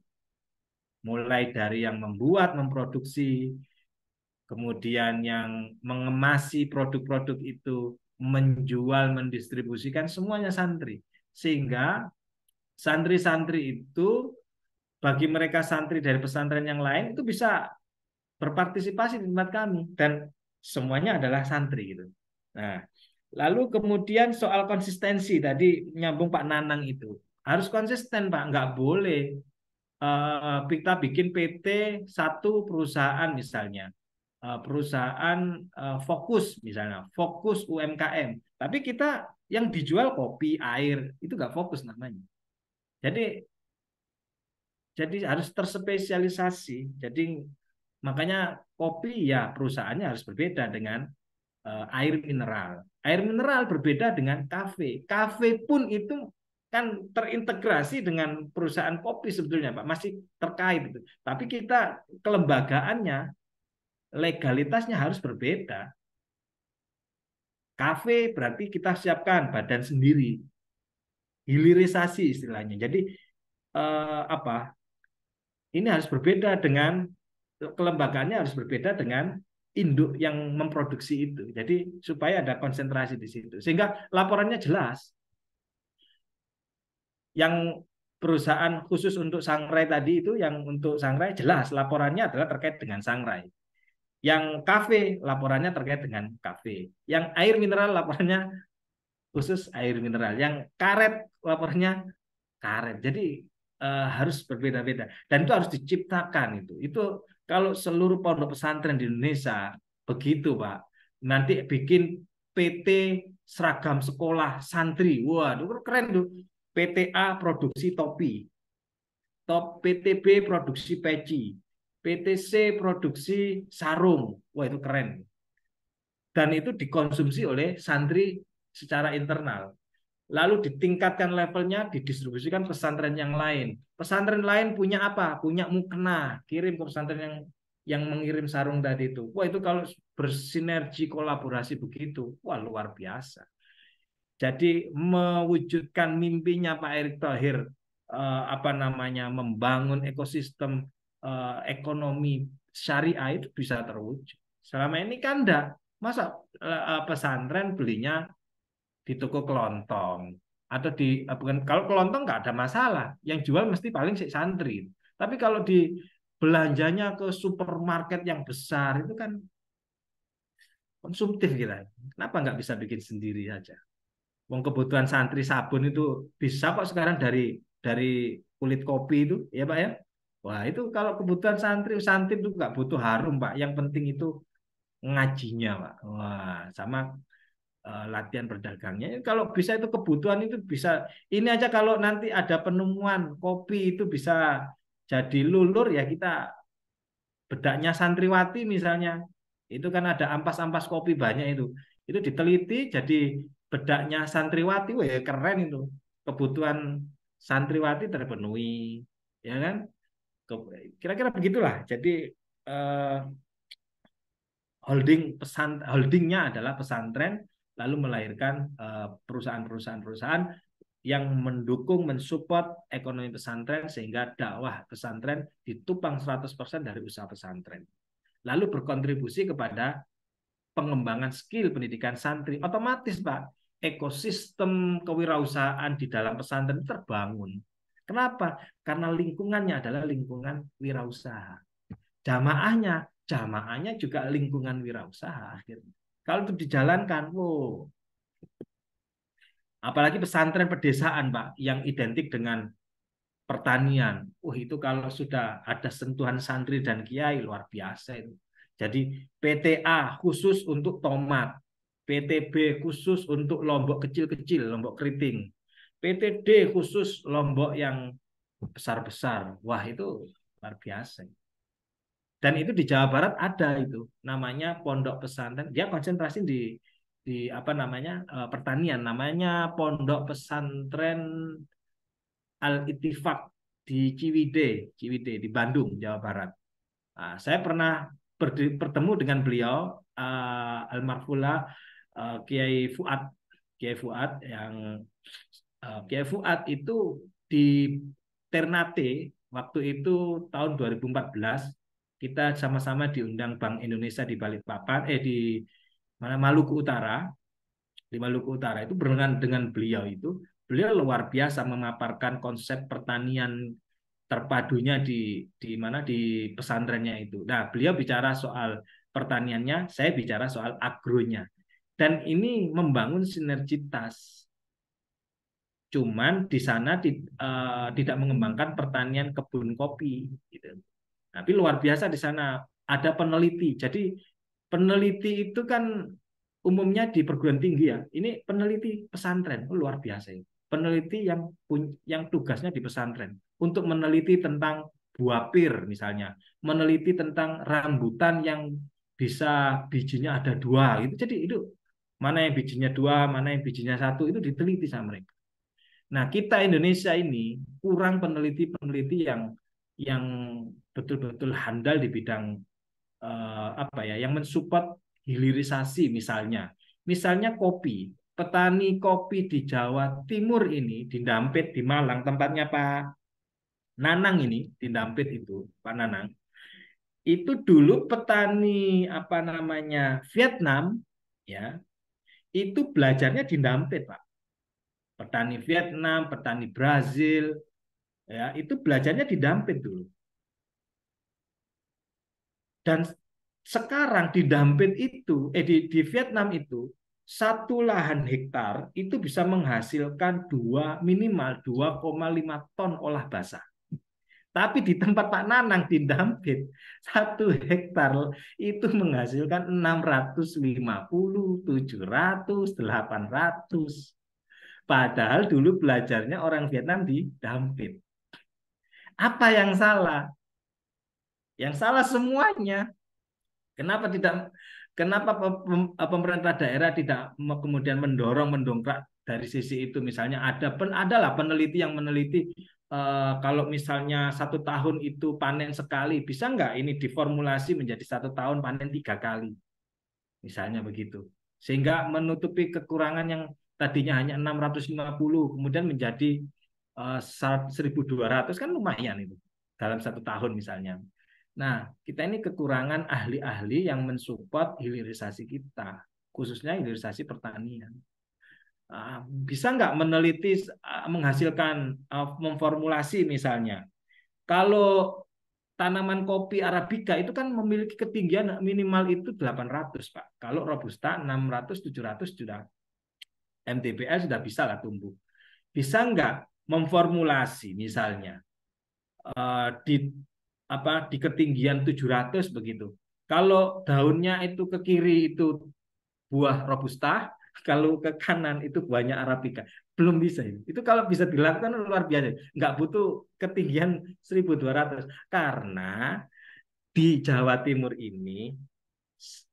Mulai dari yang membuat, memproduksi, kemudian yang mengemasi produk-produk itu, menjual, mendistribusikan semuanya santri. Sehingga santri-santri itu bagi mereka santri dari pesantren yang lain itu bisa berpartisipasi di tempat kami dan semuanya adalah santri gitu. Nah, lalu kemudian soal konsistensi tadi nyambung Pak Nanang itu harus konsisten Pak, nggak boleh kita bikin PT satu perusahaan misalnya, perusahaan fokus misalnya, fokus UMKM, tapi kita yang dijual kopi, air, itu nggak fokus namanya. Jadi harus terspesialisasi. Jadi makanya kopi ya perusahaannya harus berbeda dengan air mineral. Air mineral berbeda dengan kafe. Kafe pun itu kan terintegrasi dengan perusahaan kopi sebetulnya Pak, masih terkait itu. Tapi kita kelembagaannya, legalitasnya harus berbeda. Kafe berarti kita siapkan badan sendiri, hilirisasi istilahnya. Jadi apa? Ini harus berbeda dengan kelembagaannya harus berbeda dengan induk yang memproduksi itu. Jadi supaya ada konsentrasi di situ. Sehingga laporannya jelas. Yang perusahaan khusus untuk sangrai tadi itu, yang untuk sangrai jelas laporannya adalah terkait dengan sangrai. Yang kafe laporannya terkait dengan kafe. Yang air mineral laporannya khusus air mineral. Yang karet laporannya karet. Jadi harus berbeda-beda dan itu harus diciptakan itu. Itu kalau seluruh pondok pesantren di Indonesia begitu Pak. Nanti bikin PT seragam sekolah santri. Wah, itu keren tuh. PTA produksi topi. PTB produksi peci. PTC produksi sarung. Wah, itu keren. Dan itu dikonsumsi oleh santri secara internal. Lalu ditingkatkan levelnya, didistribusikan pesantren yang lain. Pesantren lain punya apa? Punya mukena, kirim ke pesantren yang mengirim sarung tadi itu. Wah, itu kalau bersinergi kolaborasi begitu, wah luar biasa. Jadi mewujudkan mimpinya Pak Erick Thohir, membangun ekosistem ekonomi syariah itu bisa terwujud. Selama ini kan enggak, masa pesantren belinya di toko kelontong atau di bukan, kalau kelontong nggak ada masalah, yang jual mesti paling si santri. Tapi kalau di belanjanya ke supermarket yang besar itu kan konsumtif kita. Kenapa nggak bisa bikin sendiri saja? Wong kebutuhan santri sabun itu bisa kok sekarang dari kulit kopi itu, ya Pak ya. Wah itu kalau kebutuhan santri itu nggak butuh harum Pak. Yang penting itu ngajinya Pak. Wah sama latihan berdagangnya. Kalau bisa itu kebutuhan itu bisa. Ini aja kalau nanti ada penemuan kopi itu bisa jadi lulur ya kita bedaknya santriwati misalnya. Itu kan ada ampas-ampas kopi banyak itu. Itu diteliti jadi bedaknya santriwati, wah ya keren itu. Kebutuhan santriwati terpenuhi, ya kan? Kira-kira begitulah. Jadi holdingnya adalah pesantren, lalu melahirkan perusahaan-perusahaan yang mendukung, mensupport ekonomi pesantren sehingga dakwah pesantren ditupang 100% dari usaha pesantren. Lalu berkontribusi kepada pengembangan skill pendidikan santri. Otomatis Pak, ekosistem kewirausahaan di dalam pesantren terbangun. Kenapa? Karena lingkungannya adalah lingkungan wirausaha. Jamaahnya juga lingkungan wirausaha. Kalau itu dijalankan, wow. Apalagi pesantren pedesaan, Pak, yang identik dengan pertanian. Itu kalau sudah ada sentuhan santri dan kiai, luar biasa itu. Jadi PTA khusus untuk tomat, PTB khusus untuk lombok kecil-kecil, lombok keriting, PTD khusus lombok yang besar-besar. Wah, itu luar biasa. Dan itu di Jawa Barat ada itu, namanya pondok pesantren. Dia konsentrasi di pertanian, namanya Pondok Pesantren Al-Ittifaq di Ciwidey di Bandung, Jawa Barat. Nah, saya pernah bertemu dengan beliau, almarhumlah Kiai Fuad yang Kiai Fuad itu di Ternate waktu itu tahun 2014 kita sama-sama diundang Bank Indonesia di Balikpapan di Maluku Utara. di Maluku Utara itu dengan beliau itu, beliau luar biasa memaparkan konsep pertanian terpadunya di mana di pesantrennya itu. Nah, beliau bicara soal pertaniannya, saya bicara soal agronya. Dan ini membangun sinergitas. Cuman di sana tidak mengembangkan pertanian kebun kopi gitu. Tapi luar biasa di sana ada peneliti. Jadi peneliti itu kan umumnya di perguruan tinggi ya. Ini peneliti pesantren, luar biasa ini. Peneliti yang tugasnya di pesantren untuk meneliti tentang buah pir misalnya, meneliti tentang rambutan yang bisa bijinya ada 2 gitu. Jadi itu mana yang bijinya 2, mana yang bijinya 1 itu diteliti sama mereka. Nah, kita Indonesia ini kurang peneliti-peneliti yang betul-betul handal di bidang yang mensupport hilirisasi misalnya. Misalnya kopi, petani kopi di Jawa Timur ini, di Dampit, di Malang, tempatnya Pak Nanang ini, di Dampit itu, Pak Nanang. Itu dulu petani Vietnam ya, itu belajarnya di Dampit, Pak. Petani Vietnam, petani Brazil, ya itu belajarnya di Dampit dulu. Dan sekarang di Dampit itu, di Vietnam itu, 1 lahan hektar itu bisa menghasilkan minimal 2,5 ton olah basah. Tapi di tempat Pak Nanang di Dampit, 1 hektar itu menghasilkan 650, 700, 800. Padahal dulu belajarnya orang Vietnam di Dampit. Apa yang salah? Yang salah semuanya. Kenapa pemerintah daerah tidak kemudian mendongkrak dari sisi itu? Misalnya adalah peneliti yang meneliti kalau misalnya 1 tahun itu panen sekali, bisa nggak ini diformulasi menjadi 1 tahun panen 3 kali, misalnya begitu, sehingga menutupi kekurangan yang tadinya hanya 650 kemudian menjadi 1.200, kan lumayan itu dalam 1 tahun misalnya. Nah, kita ini kekurangan ahli-ahli yang mensupport hilirisasi kita, khususnya hilirisasi pertanian. Bisa nggak meneliti, menghasilkan, memformulasi misalnya. Kalau tanaman kopi Arabica itu kan memiliki ketinggian minimal itu 800, Pak. Kalau Robusta 600-700 sudah mdpl sudah bisa lah tumbuh. Bisa nggak memformulasi misalnya di ketinggian 700 begitu. Kalau daunnya itu ke kiri itu buah Robusta, kalau ke kanan itu buahnya Arabica. Belum bisa itu. Itu kalau bisa dilakukan luar biasa. Nggak butuh ketinggian 1.200. Karena di Jawa Timur ini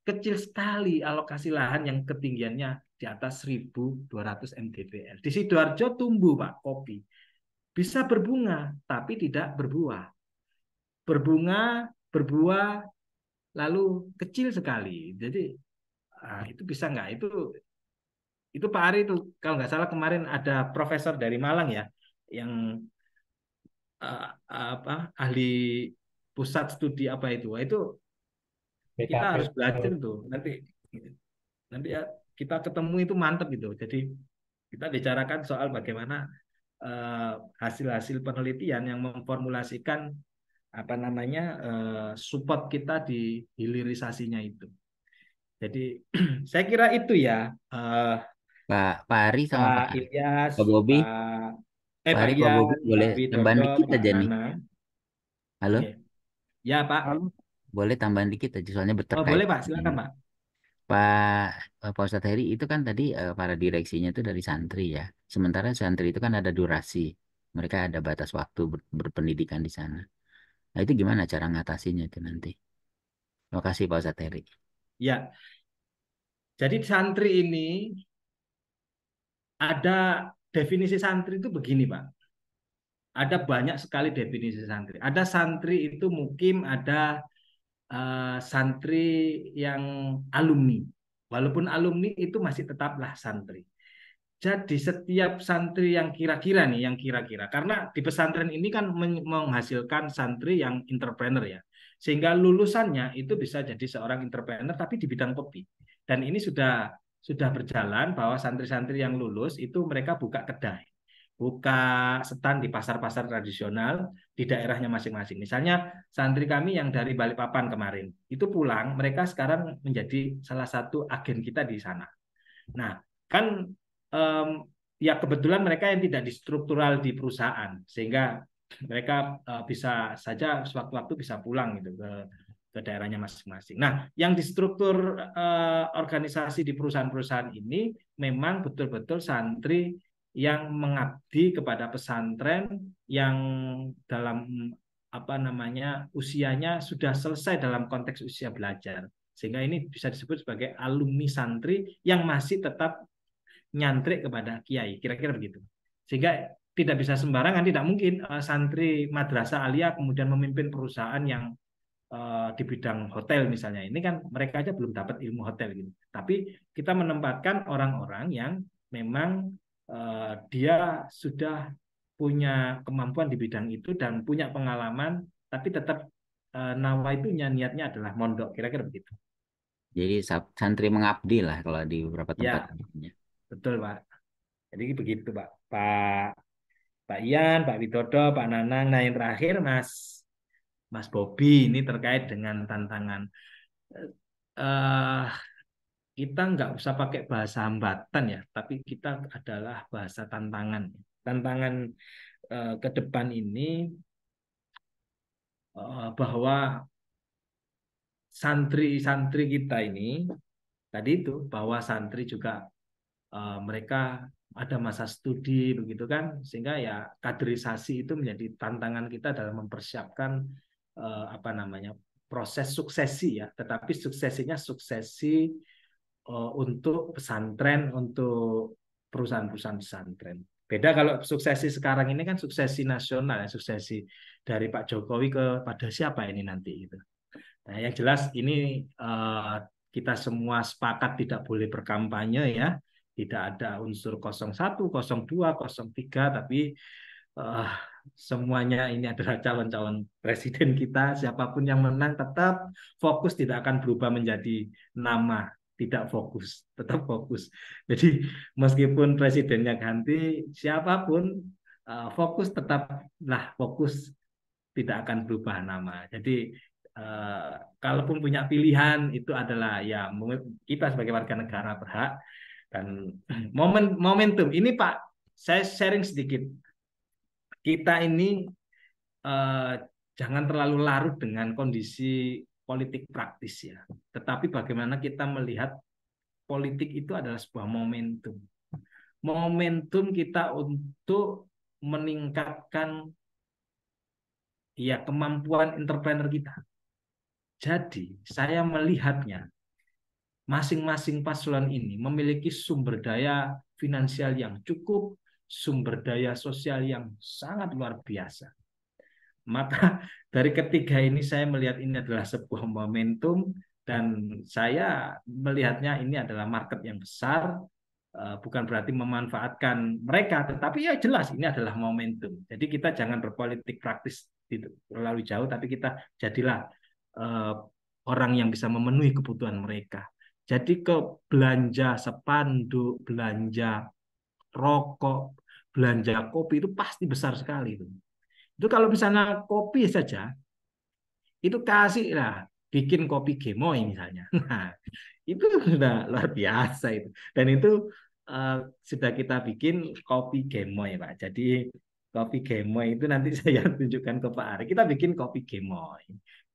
kecil sekali alokasi lahan yang ketinggiannya di atas 1.200 mdpl. Di Sidoarjo tumbuh, Pak, kopi. Bisa berbunga, tapi tidak berbuah. Berbunga, berbuah, lalu kecil sekali. Jadi itu bisa nggak? Itu Pak Ari itu kalau nggak salah kemarin ada profesor dari Malang ya, yang ahli pusat studi apa itu. Itu kita BKP. harus belajar tuh. Nanti ya kita ketemu itu mantep gitu. Jadi kita bicarakan soal bagaimana hasil-hasil penelitian yang memformulasikan support kita di hilirisasinya itu. Jadi saya kira itu ya, Pak Ari sama Pak Pak Ilyas, Bobi, Pak Pak Ari, Pak Ian, Bobi Pak boleh tambahan Widodo, dikit Pak aja nih. Nanang. Halo, Oke. Ya Pak. boleh tambahan dikit aja soalnya Oh berterkait. boleh Pak, silakan Pak. Pak Ustadz Heri itu kan tadi para direksinya itu dari santri ya. Sementara santri itu kan ada durasi. Mereka ada batas waktu berpendidikan di sana. Nah itu gimana cara ngatasinya itu nanti? Terima kasih Pak Ustadz Heri. Ya, jadi santri ini ada definisi santri itu begini Pak. Ada banyak sekali definisi santri. Ada santri itu mungkin ada santri yang alumni. Walaupun alumni itu masih tetaplah santri. Jadi setiap santri yang kira-kira karena di pesantren ini kan menghasilkan santri yang entrepreneur ya, sehingga lulusannya itu bisa jadi seorang entrepreneur tapi di bidang kopi. Dan ini sudah sudah berjalan bahwa santri-santri yang lulus itu mereka buka kedai, buka stand di pasar-pasar tradisional di daerahnya masing-masing. Misalnya santri kami yang dari Balikpapan kemarin itu pulang, mereka sekarang menjadi salah satu agen kita di sana. Nah, kan em, ya kebetulan mereka yang tidak distruktural di perusahaan, sehingga mereka bisa saja sewaktu-waktu bisa pulang gitu ke daerahnya masing-masing. Nah, yang di struktur organisasi di perusahaan-perusahaan ini memang betul-betul santri yang mengabdi kepada pesantren yang dalam apa namanya usianya sudah selesai dalam konteks usia belajar. Sehingga ini bisa disebut sebagai alumni santri yang masih tetap nyantrik kepada kiai, kira-kira begitu. Sehingga tidak bisa sembarangan, tidak mungkin santri madrasah alia kemudian memimpin perusahaan yang di bidang hotel misalnya. Ini kan mereka aja belum dapat ilmu hotel gitu. Tapi kita menempatkan orang-orang yang memang dia sudah punya kemampuan di bidang itu dan punya pengalaman, tapi tetap nawa itu niatnya adalah mondok, kira-kira begitu. Jadi santri mengabdi lah kalau di beberapa tempat. Ya, betul Pak. Jadi begitu Pak. Pak Ian, Pak Widodo, Pak Nanang. Nah yang terakhir Mas Bobi ini terkait dengan tantangan. Eh, kita nggak usah pakai bahasa hambatan ya, tapi kita adalah bahasa tantangan. Tantangan ke depan ini bahwa santri-santri kita ini tadi itu bahwa santri juga mereka ada masa studi begitu kan, sehingga ya kaderisasi itu menjadi tantangan kita dalam mempersiapkan apa namanya proses suksesi ya, tetapi suksesinya suksesi untuk pesantren, untuk perusahaan-perusahaan pesantren. Beda kalau suksesi sekarang ini kan suksesi nasional ya, suksesi dari Pak Jokowi kepada siapa ini nanti gitu. Nah, yang jelas ini kita semua sepakat tidak boleh berkampanye ya. Tidak ada unsur 01, 02, 03, tapi eh, semuanya ini adalah calon-calon presiden kita. Siapapun yang menang tetap fokus, tidak akan berubah menjadi nama, tidak fokus, tetap fokus. Jadi meskipun presidennya ganti, siapapun fokus tetaplah fokus, tidak akan berubah nama. Jadi kalaupun punya pilihan itu adalah ya kita sebagai warga negara berhak dan momentum ini Pak, saya sharing sedikit. Kita ini eh, jangan terlalu larut dengan kondisi politik praktis ya. Tetapi bagaimana kita melihat politik itu adalah sebuah momentum. Momentum kita untuk meningkatkan ya kemampuan entrepreneur kita. Jadi saya melihatnya masing-masing paslon ini memiliki sumber daya finansial yang cukup, sumber daya sosial yang sangat luar biasa. Maka dari ketiga ini saya melihat ini adalah sebuah momentum dan saya melihatnya ini adalah market yang besar, bukan berarti memanfaatkan mereka, tetapi ya jelas ini adalah momentum. Jadi kita jangan berpolitik praktis terlalu jauh, tapi kita jadilah orang yang bisa memenuhi kebutuhan mereka. Jadi ke belanja spanduk, belanja rokok, belanja kopi itu pasti besar sekali itu. Itu kalau misalnya kopi saja, itu kasih lah bikin kopi gemoy misalnya. Nah, itu sudah luar biasa itu. Dan itu uh, sudah kita bikin kopi gemoy, Pak. Jadi kopi gemoy itu nanti saya tunjukkan ke Pak Ari. Kita bikin kopi gemoy.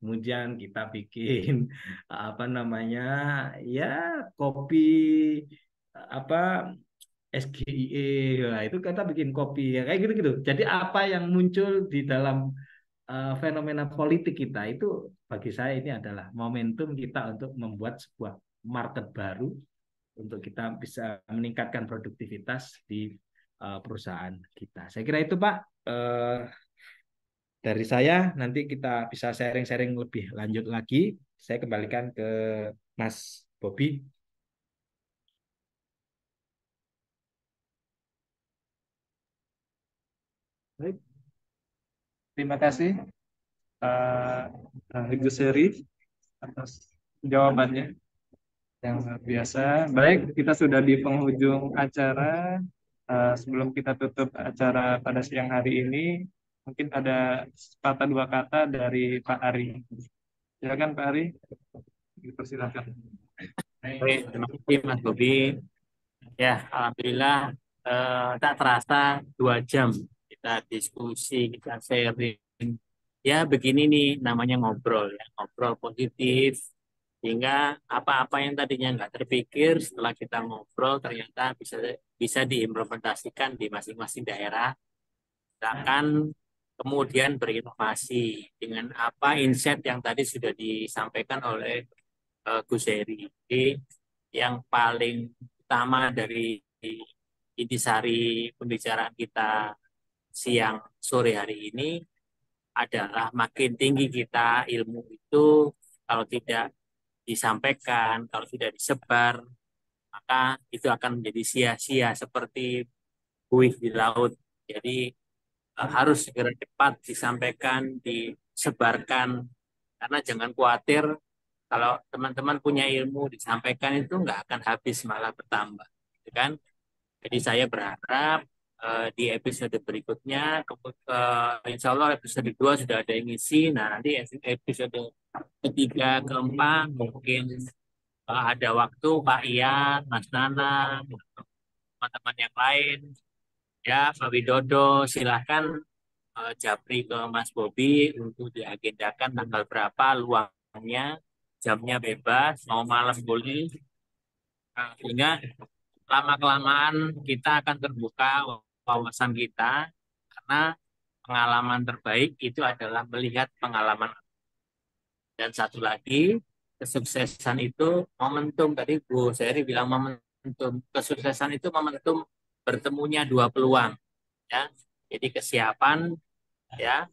Kemudian kita bikin apa namanya? Ya, kopi apa SGIE, nah, itu kita bikin kopi ya kayak gitu-gitu. Jadi apa yang muncul di dalam fenomena politik kita itu bagi saya ini adalah momentum kita untuk membuat sebuah market baru untuk kita bisa meningkatkan produktivitas di perusahaan kita. Saya kira itu Pak dari saya. Nanti kita bisa sharing-sharing lebih lanjut lagi. Saya kembalikan ke Mas Bobi. Baik, terima kasih Ibu Seri atas jawabannya. yang luar biasa. Baik, kita sudah di penghujung acara. Sebelum kita tutup acara pada siang hari ini, mungkin ada sepatah dua kata dari Pak Ari. Silakan Pak Ari, dipersilakan. Baik, terima kasih Mas Bobi. Ya, alhamdulillah tak terasa 2 jam kita diskusi, kita sharing. Ya, begini nih namanya ngobrol ya, ngobrol positif. Sehingga apa-apa yang tadinya nggak terpikir setelah kita ngobrol ternyata bisa bisa diimplementasikan di masing-masing daerah. Kita akan kemudian berinovasi dengan apa insight yang tadi sudah disampaikan oleh Gus Heri. Jadi yang paling utama dari intisari pembicaraan kita siang sore hari ini adalah makin tinggi kita ilmu itu, kalau tidak disampaikan, kalau tidak disebar, maka itu akan menjadi sia-sia seperti buih di laut. Jadi harus segera cepat disampaikan, disebarkan, karena jangan khawatir kalau teman-teman punya ilmu disampaikan itu nggak akan habis, malah bertambah, gitu kan? Jadi saya berharap di episode berikutnya, insya Allah episode 2 sudah ada yang ngisi. Nah, nanti episode ketiga, keempat, mungkin ada waktu Pak Ian, Mas Nana, teman-teman yang lain, ya Pak Widodo, silahkan japri ke Mas Bobi untuk diagendakan tanggal berapa, luangnya, jamnya bebas, mau malam boleh. Sehingga lama-kelamaan kita akan terbuka wawasan kita, karena pengalaman terbaik itu adalah melihat pengalaman. Dan satu lagi, kesuksesan itu momentum. Tadi Bu Seri bilang momentum. Kesuksesan itu momentum bertemunya 2 peluang. Ya. Jadi kesiapan, ya,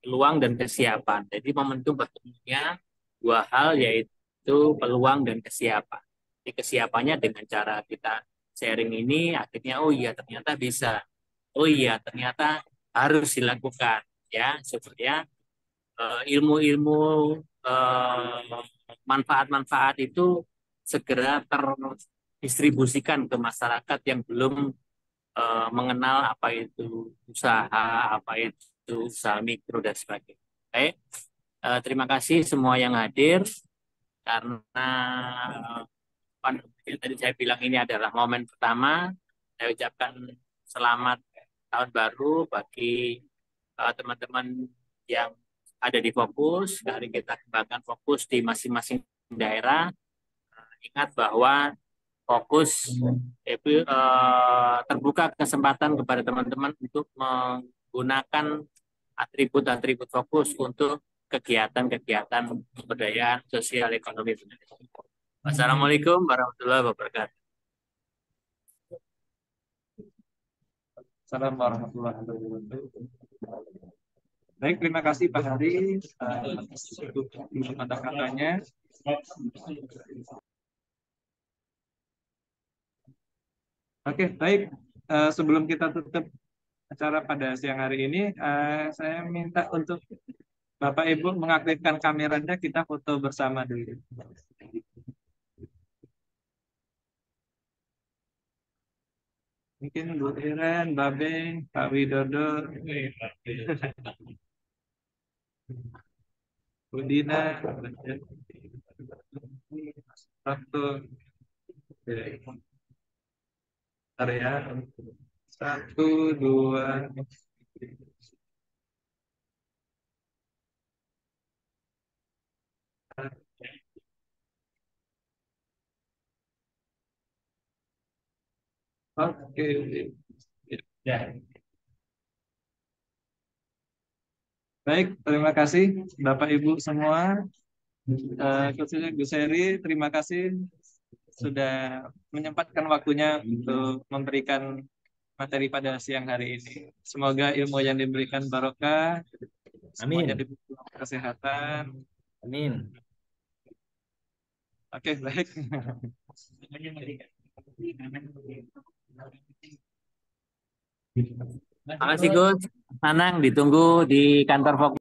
peluang dan kesiapan. Jadi momentum bertemunya 2 hal, yaitu peluang dan kesiapan. Jadi kesiapannya dengan cara kita sharing ini, akhirnya oh iya ternyata bisa, oh iya ternyata harus dilakukan, ya, supaya ilmu-ilmu manfaat-manfaat itu segera terdistribusikan ke masyarakat yang belum mengenal apa itu usaha, apa itu usaha mikro dan sebagainya. Baik, terima kasih semua yang hadir, karena tadi saya bilang ini adalah momen pertama. Saya ucapkan selamat tahun baru bagi teman-teman yang ada di Fokus. Dari kita kembangkan Fokus di masing-masing daerah. Ingat bahwa Fokus terbuka kesempatan kepada teman-teman untuk menggunakan atribut-atribut Fokus untuk kegiatan-kegiatan pemberdayaan sosial ekonomi. Wassalamualaikum warahmatullahi wabarakatuh. Assalamualaikum warahmatullahi wabarakatuh. Baik, terima kasih Pak Hari untuk kata-katanya. Oke, baik. Sebelum kita tutup acara pada siang hari ini, saya minta untuk Bapak Ibu mengaktifkan kameranya, kita foto bersama dulu. Mungkin Bu Iren, Babe, Pak Widodo, Bu Dina, satu, ya. 1, 2. Oke. Ya. Baik, terima kasih Bapak Ibu semua. Khususnya Gus Heri, terima kasih sudah menyempatkan waktunya untuk memberikan materi pada siang hari ini. Semoga ilmu yang diberikan barokah, semuanya diberi kesehatan. Amin. Oke, baik. Terima kasih Gus. Nanang, ditunggu di kantor Fokus.